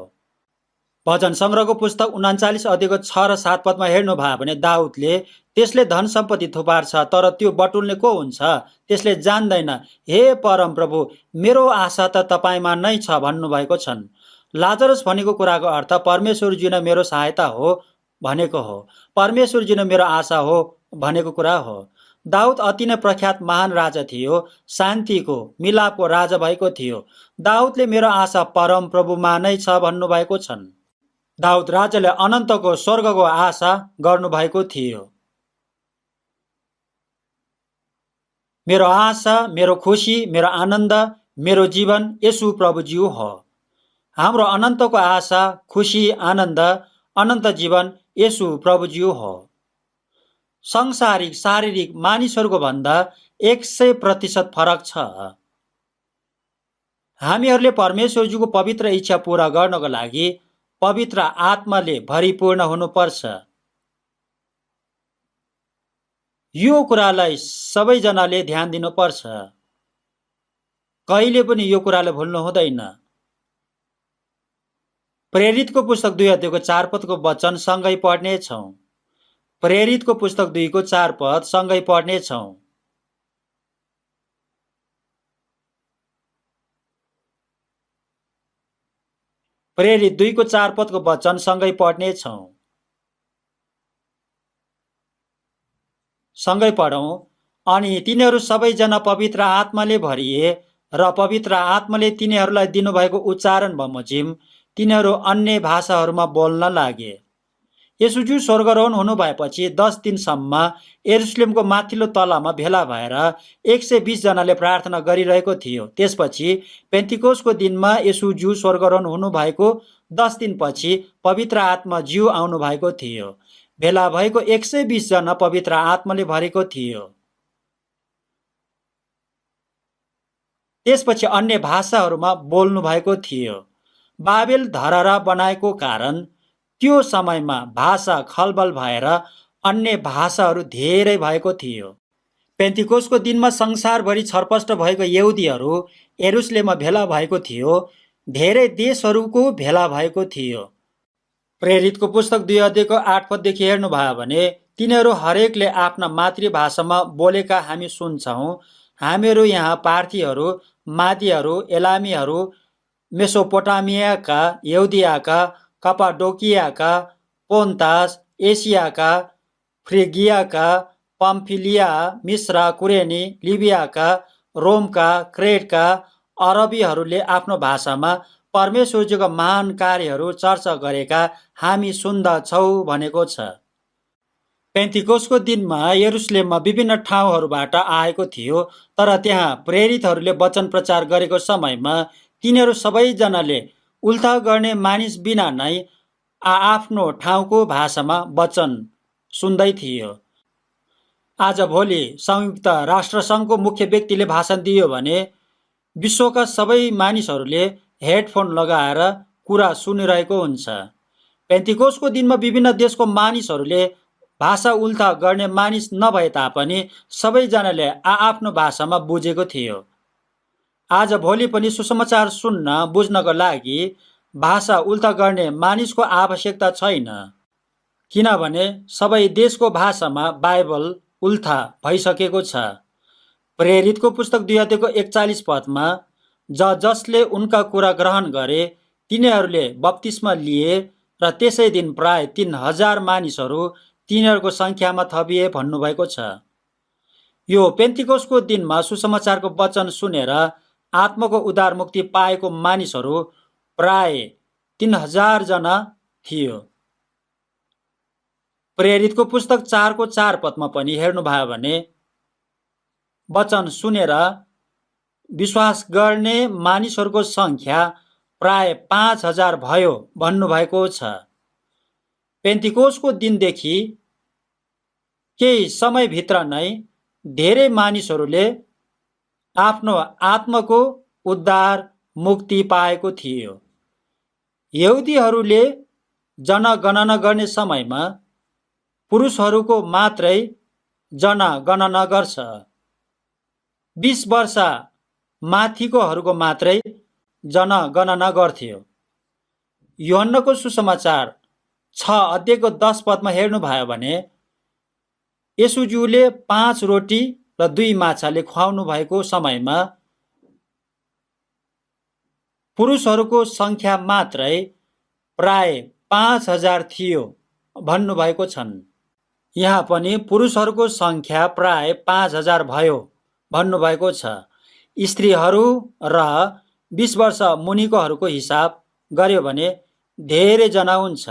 भजन सङ्ग्रहको पुस्तक 39:6 र 7 पदमा हेर्नु भयो भने दाउदले त्यसले धन सम्पत्ति थुपार्छ, तर त्यो बटुल्ने को हुन्छ? त्यसले जान्दैन। हे परम प्रभु, मेरो आशा त तपाईँमा नै छ भन्नुभएको छन्। लाजरस भनेको कुराको अर्थ परमेश्वरजी नै मेरो सहायता हो भनेको हो। परमेश्वरजी नै मेरो आशा हो भनेको कुरा हो। दाउद अति नै प्रख्यात महान राजा थियो, शान्तिको मिलापको राजा भएको थियो। दाउदले मेरो आशा परम प्रभुमा नै छ भन्नुभएको छन्। दाउद राजाले अनन्तको स्वर्गको आशा गर्नुभएको थियो। मेरो आशा, मेरो खुसी, मेरो आनन्द, मेरो जीवन यसु प्रभुज्यू हो। हाम्रो अनन्तको आशा, खुसी, आनन्द, अनन्त जीवन यसु प्रभुज्यू हो। सांसारिक शारीरिक मानिसहरूको भन्दा 100% फरक छ। हामीहरूले परमेश्वरजीको पवित्र इच्छा पूरा गर्नको लागि पवित्र आत्माले भरिपूर्ण हुनुपर्छ। यो कुरालाई सबैजनाले ध्यान दिनुपर्छ। कहिले पनि यो कुरालाई भुल्नु हुँदैन। प्रेरितको पुस्तक 2 अध्यायको 4 पदको वचन सँगै पढ्नेछौँ। प्रेरितको पुस्तक 2 को 4 पद सँगै पढ्नेछौँ। प्रेरित 2 को 4 पदको वचन सँगै पढ्नेछौँ। सँगै पढौँ। अनि तिनीहरू सबैजना पवित्र आत्माले भरिए र पवित्र आत्माले तिनीहरूलाई दिनुभएको उच्चारण बमोजिम तिनीहरू अन्य भाषाहरूमा बोल्न लागे। येशूज्यू स्वर्गारोहण हुनु भएपछि 10 दिनसम्म यरुशलेमको माथिल्लो तलामा भेला भएर 120 जनाले प्रार्थना गरिरहेको थियो। त्यसपछि पेन्टिकोसको दिनमा येशूज्यू स्वर्गारोहण हुनु भएको 10 दिनपछि पवित्र आत्मा ज्यू आउनु भएको थियो। भेला भएको 120 जना पवित्र आत्माले भरेको थियो। त्यसपछि अन्य भाषाहरूमा बोल्नु भएको थियो। बाबेल धरहरा बनाएको कारण त्यो समयमा भाषा खलबल भएर अन्य भाषाहरू धेरै भएको थियो। पेन्टिकोसको दिनमा संसारभरि छरपष्ट भएको यहुदीहरू यरुशलेममा भेला भएको थियो। धेरै देशहरूको भेला भएको थियो। प्रेरितको पुस्तक 2 अध्यायको 8 पददेखि हेर्नुभयो भने तिनीहरू हरेकले आफ्ना मातृभाषामा बोलेका हामी सुन्छौँ। हामीहरू यहाँ पार्थीहरू, मादीहरू, एलामीहरू, मेसोपोटामियाका, यहुदियाका, कपाडोकियाका, पोन्तास, एसियाका, फ्रिगियाका, पम्फिलिया, मिश्रा, कुरेनी, लिबियाका, रोमका, क्रेटका अरबीहरूले आफ्नो भाषामा परमेश्वरजीको महान कार्यहरू चर्चा गरेका हामी सुन्दछौँ भनेको छ। पेन्टिकोसको दिनमा यरुशलेममा विभिन्न ठाउँहरूबाट आएको थियो, तर त्यहाँ प्रेरितहरूले वचन प्रचार गरेको समयमा तिनीहरू सबैजनाले उल्था गर्ने मानिस बिना नै आफ्नो ठाउँको भाषामा वचन सुन्दै थियो। आजभोलि संयुक्त राष्ट्रसङ्घको मुख्य व्यक्तिले भाषण दियो भने विश्वका सबै मानिसहरूले हेडफोन लगाएर कुरा सुनिरहेको हुन्छ। पेन्टिकोसको दिनमा विभिन्न देशको मानिसहरूले भाषा उल्था गर्ने मानिस नभए तापनि सबैजनाले आफ्नो भाषामा बुझेको थियो। आज भोलि पनि सुसमाचार सुन्न बुझ्नको लागि भाषा उल्था गर्ने मानिसको आवश्यकता छैन, किनभने सबै देशको भाषामा बाइबल उल्था भइसकेको छ। प्रेरितको पुस्तक 2 अध्यायको 41 पदमा जसले उनका कुरा ग्रहण गरे तिनीहरूले बप्तिस्मा लिए र त्यसै दिन प्राय 3000 मानिसहरू तिनीहरूको सङ्ख्यामा थपिए भन्नुभएको छ। यो पेन्टिकोसको दिनमा सुसमाचारको वचन सुनेर आत्माको उद्धार मुक्ति पाएको मानिसहरू प्राय 3000 जना थियो। प्रेरितको पुस्तक 4 को 4 पदमा पनि हेर्नुभयो भने वचन सुनेर विश्वास गर्ने मानिसहरूको सङ्ख्या प्राय 5000 भयो भन्नुभएको छ। पेन्टिकोसको दिनदेखि केही समयभित्र नै धेरै मानिसहरूले आफ्नो आत्माको उद्धार मुक्ति पाएको थियो। यहुदीहरूले जनगणना गर्ने समयमा पुरुषहरूको मात्रै जनगणना गर्छ, 20 वर्ष माथिकोहरूको मात्रै जनगणना गर्थ्यो। यूहन्नाको सुसमाचार 6 अध्यायको 10 पदमा हेर्नुभयो भने येशूज्यूले 5 रोटी र 2 माछाले खुवाउनु भएको समयमा पुरुषहरूको सङ्ख्या मात्रै प्राय 5,000 थियो भन्नुभएको छन्। यहाँ पनि पुरुषहरूको सङ्ख्या प्राय 5,000 भयो भन्नुभएको छ। स्त्रीहरू र 20 वर्ष मुनिकोहरूको हिसाब गर्यो भने धेरैजना हुन्छ।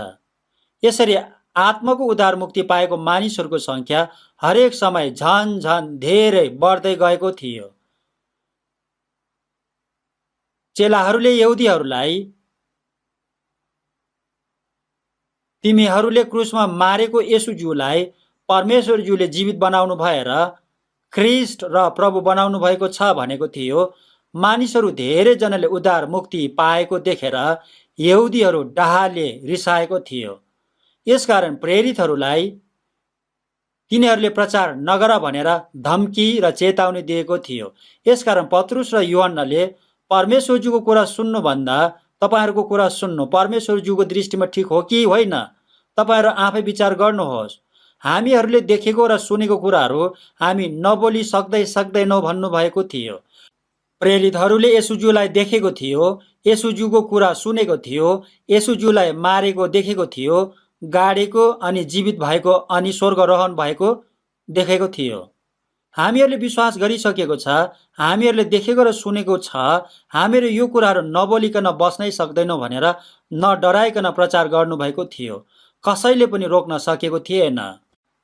यसरी आत्माको उद्धार मुक्ति पाएको मानिसहरूको सङ्ख्या हरेक समय झन झन धेरै बढ्दै गएको थियो। चेलाहरूले यहुदीहरूलाई तिमीहरूले क्रुसमा मारेको येशूज्यूलाई परमेश्वरज्यूले जीवित बनाउनु भएर ख्रिस्ट र प्रभु बनाउनु भएको छ भनेको थियो। मानिसहरू धेरैजनाले उद्धार मुक्ति पाएको देखेर यहुदीहरू डाहाले रिसाएको थियो। यसकारण प्रेरितहरूलाई तिनीहरूले प्रचार नगर भनेर धम्की र चेतावनी दिएको थियो। यसकारण पत्रुस र यूहन्नाले परमेश्वरज्यूको कुरा सुन्नुभन्दा तपाईहरूको कुरा सुन्नु परमेश्वरज्यूको दृष्टिमा ठिक हो कि होइन, तपाईहरू आफै विचार गर्नुहोस्। हामीहरूले देखेको र सुनेको कुराहरू हामी नबोली सक्दैनौँ भन्नुभएको थियो। प्रेरितहरूले येशूज्यूलाई देखेको थियो, येशूज्यूको कुरा सुनेको थियो, येशूज्यूलाई मारेको देखेको थियो, गाडेको अनि जीवित भएको अनि स्वर्गारोहण भएको देखेको थियो। हामीहरूले विश्वास गरिसकेको छ, हामीहरूले देखेको र सुनेको छ, हामीहरू यो कुराहरू नबोलिकन बस्नै सक्दैनौँ भनेर नडराइकन प्रचार गर्नुभएको थियो। कसैले पनि रोक्न सकेको थिएन।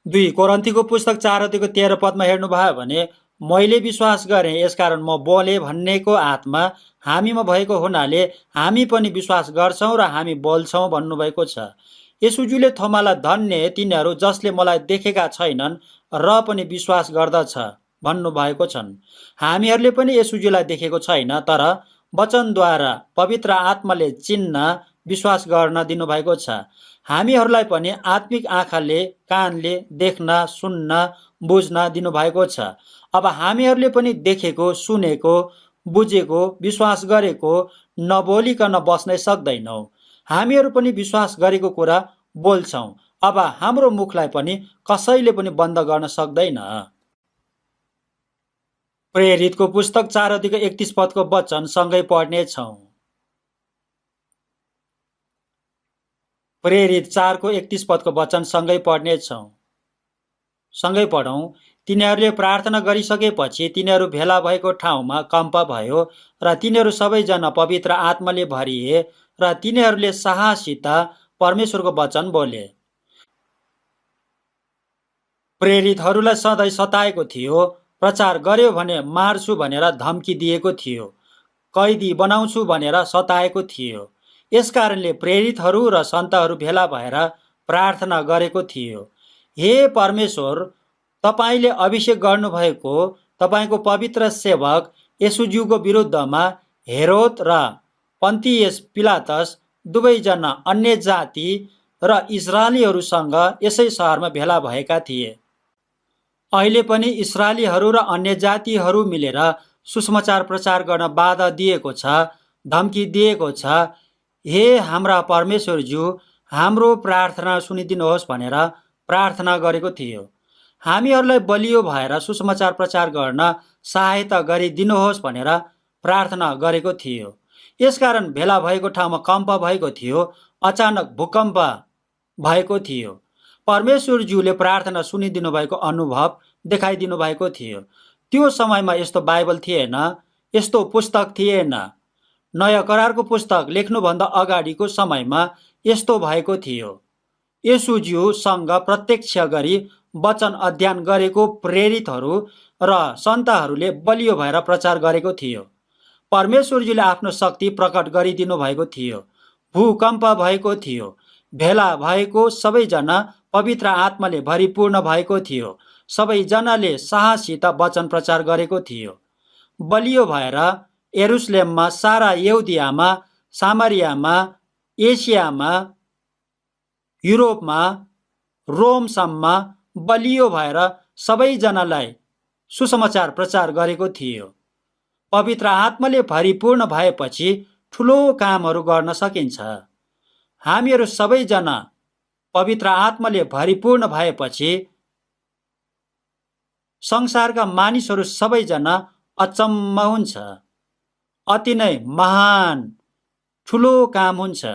2 कोरिन्थीको पुस्तक 4:13 हेर्नुभयो भने मैले विश्वास गरेँ यसकारण म बोले भन्नेको आत्मा हामीमा भएको हुनाले हामी पनि विश्वास गर्छौँ र हामी बोल्छौँ भन्नुभएको छ। येशूज्यूले थोमालाई धन्य तिनीहरू जसले मलाई देखेका छैनन् र पनि विश्वास गर्दछ भन्नुभएको छन्। हामीहरूले पनि येशूज्यूलाई देखेको छैन, तर वचनद्वारा पवित्र आत्माले चिन्न विश्वास गर्न दिनुभएको छ। हामीहरूलाई पनि आत्मिक आँखाले कानले देख्न सुन्न बुझ्न दिनुभएको छ। अब हामीहरूले पनि देखेको सुनेको बुझेको विश्वास गरेको नबोलिकन बस्नै सक्दैनौँ। हामीहरू पनि विश्वास गरेको कुरा बोल्छौँ। अब हाम्रो मुखलाई पनि कसैले पनि बन्द गर्न सक्दैन। प्रेरितको पुस्तक 4:31 वचन सँगै पढ्नेछौँ। प्रेरित 4:31 वचन सँगै पढ्नेछौँ। सँगै पढौँ। तिनीहरूले प्रार्थना गरिसकेपछि तिनीहरू भेला भएको ठाउँमा कम्प भयो र तिनीहरू सबैजना पवित्र आत्माले भरिए र तिनीहरूले साहससित परमेश्वरको वचन बोले। प्रेरितहरूलाई सधैँ सताएको थियो, प्रचार गर्यो भने मार्छु भनेर धम्की दिएको थियो, कैदी बनाउँछु भनेर सताएको थियो। यसकारणले प्रेरितहरू र सन्तहरू भेला भएर प्रार्थना गरेको थियो, हे परमेश्वर, तपाईले अभिषेक गर्नुभएको तपाईको पवित्र सेवक येशूज्यूको विरुद्धमा हेरोद र पन्तियस पिलातस दुवैजना अन्य जाति र इस्राएलीहरूसँग यसै सहरमा भेला भएका थिए। अहिले पनि इस्राएलीहरू र अन्य जातिहरू मिलेर सुसमाचार प्रचार गर्न बाधा दिएको छ, धम्की दिएको छ। हे हाम्रा परमेश्वरज्यू, हाम्रो प्रार्थना सुनिदिनुहोस् भनेर प्रार्थना गरेको थियो। हामीहरूलाई बलियो भएर सुसमाचार प्रचार गर्न सहायता गरिदिनुहोस् भनेर प्रार्थना गरेको थियो। यसकारण भेला भएको ठाउँमा कम्प भएको थियो, अचानक भूकम्प भएको थियो। परमेश्वरज्यूले प्रार्थना सुनिदिनु भएको अनुभव देखाइदिनु भएको थियो। त्यो समयमा यस्तो बाइबल थिएन, यस्तो पुस्तक थिएन। नयाँ करारको पुस्तक लेख्नुभन्दा अगाडिको समयमा यस्तो भएको थियो। येशूज्यूसँग प्रत्यक्ष गरी वचन अध्ययन गरेको प्रेरितहरू र सन्तहरूले बलियो भएर प्रचार गरेको थियो। परमेश्वरजीले आफ्नो शक्ति प्रकट गरिदिनु भएको थियो। भूकम्प भएको थियो। भेला भएको सबैजना पवित्र आत्माले भरिपूर्ण भएको थियो। सबैजनाले साहससित वचन प्रचार गरेको थियो। बलियो भएर यरुशलेममा, सारा यहुदियामा, सामरियामा, एसियामा, युरोपमा, रोमसम्म बलियो भएर सबैजनालाई सुसमाचार प्रचार गरेको थियो। पवित्र आत्माले भरिपूर्ण भएपछि ठुलो कामहरू गर्न सकिन्छ। हामीहरू सबैजना पवित्र आत्माले भरिपूर्ण भएपछि संसारका मानिसहरू सबैजना अचम्म हुन्छ। अति नै महान ठुलो काम हुन्छ।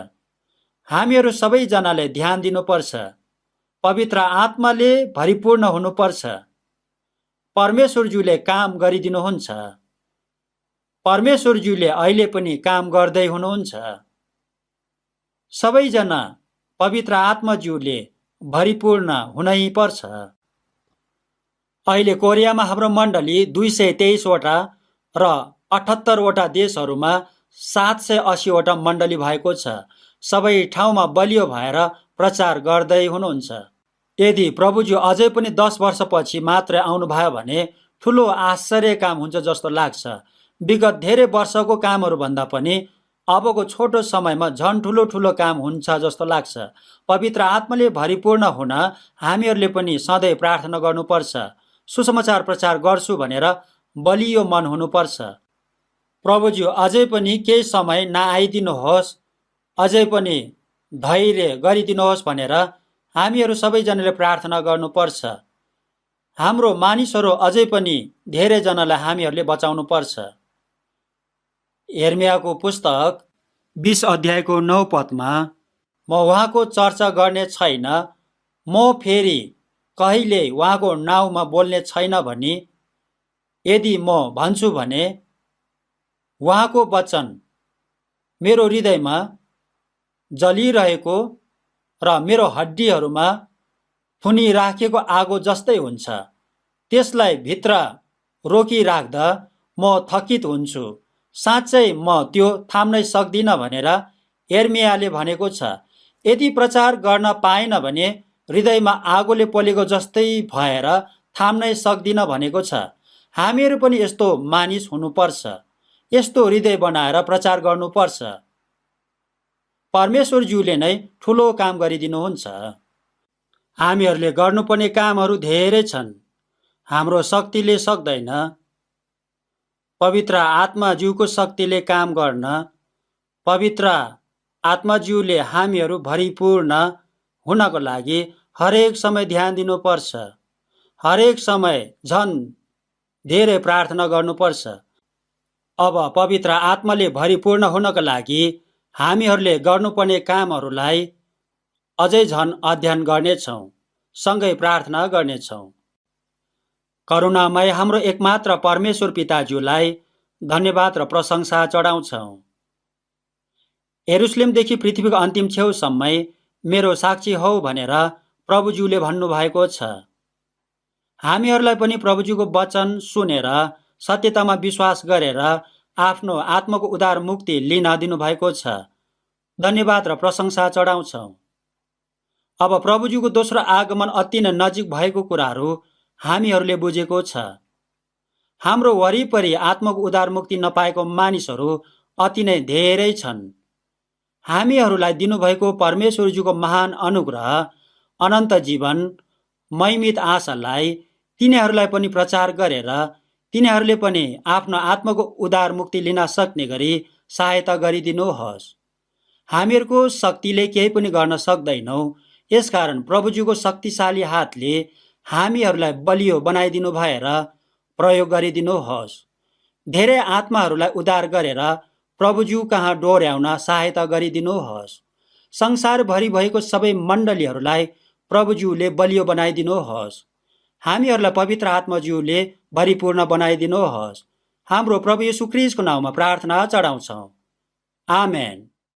हामीहरू सबैजनाले ध्यान दिनुपर्छ। पवित्र आत्माले भरिपूर्ण हुनुपर्छ। परमेश्वरज्यूले काम गरिदिनुहुन्छ। परमेश्वरज्यूले अहिले पनि काम गर्दै हुनुहुन्छ। सबैजना पवित्र आत्माज्यूले भरिपूर्ण हुनै पर्छ। अहिले कोरियामा हाम्रो मण्डली 223 वटा र 78 वटा देशहरूमा 780 वटा मण्डली भएको छ। सबै ठाउँमा बलियो भएर प्रचार गर्दै हुनुहुन्छ। यदि प्रभुज्यू अझै पनि 10 वर्षपछि मात्रै आउनुभयो भने ठुलो आश्चर्य काम हुन्छ जस्तो लाग्छ। विगत धेरै वर्षको कामहरू भन्दा पनि अबको छोटो समयमा झन् ठुलो ठुलो काम हुन्छ जस्तो लाग्छ। पवित्र आत्माले भरिपूर्ण हुन हामीहरूले पनि सधैँ प्रार्थना गर्नुपर्छ। सुसमाचार प्रचार गर्छु भनेर बलियो मन हुनुपर्छ। प्रभुज्यू अझै पनि केही समय नआइदिनुहोस्, अझै पनि धैर्य गरिदिनुहोस् भनेर हामीहरू सबैजनाले प्रार्थना गर्नुपर्छ। हाम्रो मानिसहरू अझै पनि धेरैजनालाई हामीहरूले बचाउनु पर्छ। यिर्मयाहको पुस्तक 20 अध्यायको 9 पदमा म उहाँको चर्चा गर्ने छैन, म फेरि कहिले उहाँको नाउँमा बोल्ने छैन भनी यदि म भन्छु भने उहाँको वचन मेरो हृदयमा जलिरहेको र मेरो हड्डीहरूमा थुनिराखेको आगो जस्तै हुन्छ। त्यसलाई भित्र रोकिराख्दा म थकित हुन्छु। साँच्चै म त्यो थाम्नै सक्दिनँ भनेर यिर्मयाहले भनेको छ। यदि प्रचार गर्न पाएन भने हृदयमा आगोले पोलेको जस्तै भएर थाम्नै सक्दिनँ भनेको छ। हामीहरू पनि यस्तो मानिस हुनुपर्छ। यस्तो हृदय बनाएर प्रचार गर्नुपर्छ। परमेश्वरज्यूले नै ठुलो काम गरिदिनुहुन्छ। हामीहरूले गर्नुपर्ने कामहरू धेरै छन्। हाम्रो शक्तिले सक्दैन। पवित्र आत्माज्यूको शक्तिले काम गर्न पवित्र आत्माज्यूले हामीहरू भरिपूर्ण हुनको लागि हरेक समय ध्यान दिनुपर्छ। हरेक समय झन् धेरै प्रार्थना गर्नुपर्छ। अब पवित्र आत्माले भरिपूर्ण हुनको लागि हामीहरूले गर्नुपर्ने कामहरूलाई अझै झन् अध्ययन गर्नेछौँ, सँगै प्रार्थना गर्नेछौँ। करुणामय हाम्रो एकमात्र परमेश्वर पिताज्यूलाई धन्यवाद र प्रशंसा चढाउँछौँ। यरुशलेमदेखि पृथ्वीको अन्तिम छेउसम्म मेरो साक्षी हौ भनेर प्रभुज्यूले भन्नुभएको छ। हामीहरूलाई पनि प्रभुज्यूको वचन सुनेर सत्यतामा विश्वास गरेर आफ्नो आत्माको उद्धार मुक्ति लिन दिनुभएको छ। धन्यवाद र प्रशंसा चढाउँछौँ। अब प्रभुज्यूको दोस्रो आगमन अति नै नजिक भएको कुराहरू हामीहरूले बुझेको छ। हाम्रो वरिपरि आत्माको उद्धार मुक्ति नपाएको मानिसहरू अति नै धेरै छन्। हामीहरूलाई दिनुभएको परमेश्वरज्यूको महान अनुग्रह, अनन्त जीवन, महिमित आशालाई तिनीहरूलाई पनि प्रचार गरेर तिनीहरूले पनि आफ्नो आत्माको उद्धार मुक्ति लिन सक्ने गरी सहायता गरिदिनुहोस्। हामीहरूको शक्तिले केही पनि गर्न सक्दैनौँ। यसकारण प्रभुज्यूको शक्तिशाली हातले हामीहरूलाई बलियो बनाइदिनु भएर प्रयोग गरिदिनुहोस्। धेरै आत्माहरूलाई उद्धार गरेर प्रभुज्यू कहाँ डोर्याउन सहायता गरिदिनुहोस्। संसारभरि भएको सबै मण्डलीहरूलाई प्रभुज्यूले बलियो बनाइदिनुहोस्। हामीहरूलाई पवित्र आत्माज्यूले भरिपूर्ण बनाइदिनुहोस्। हाम्रो प्रभु येशू ख्रीष्टको नाउँमा प्रार्थना चढाउँछौँ। आमेन।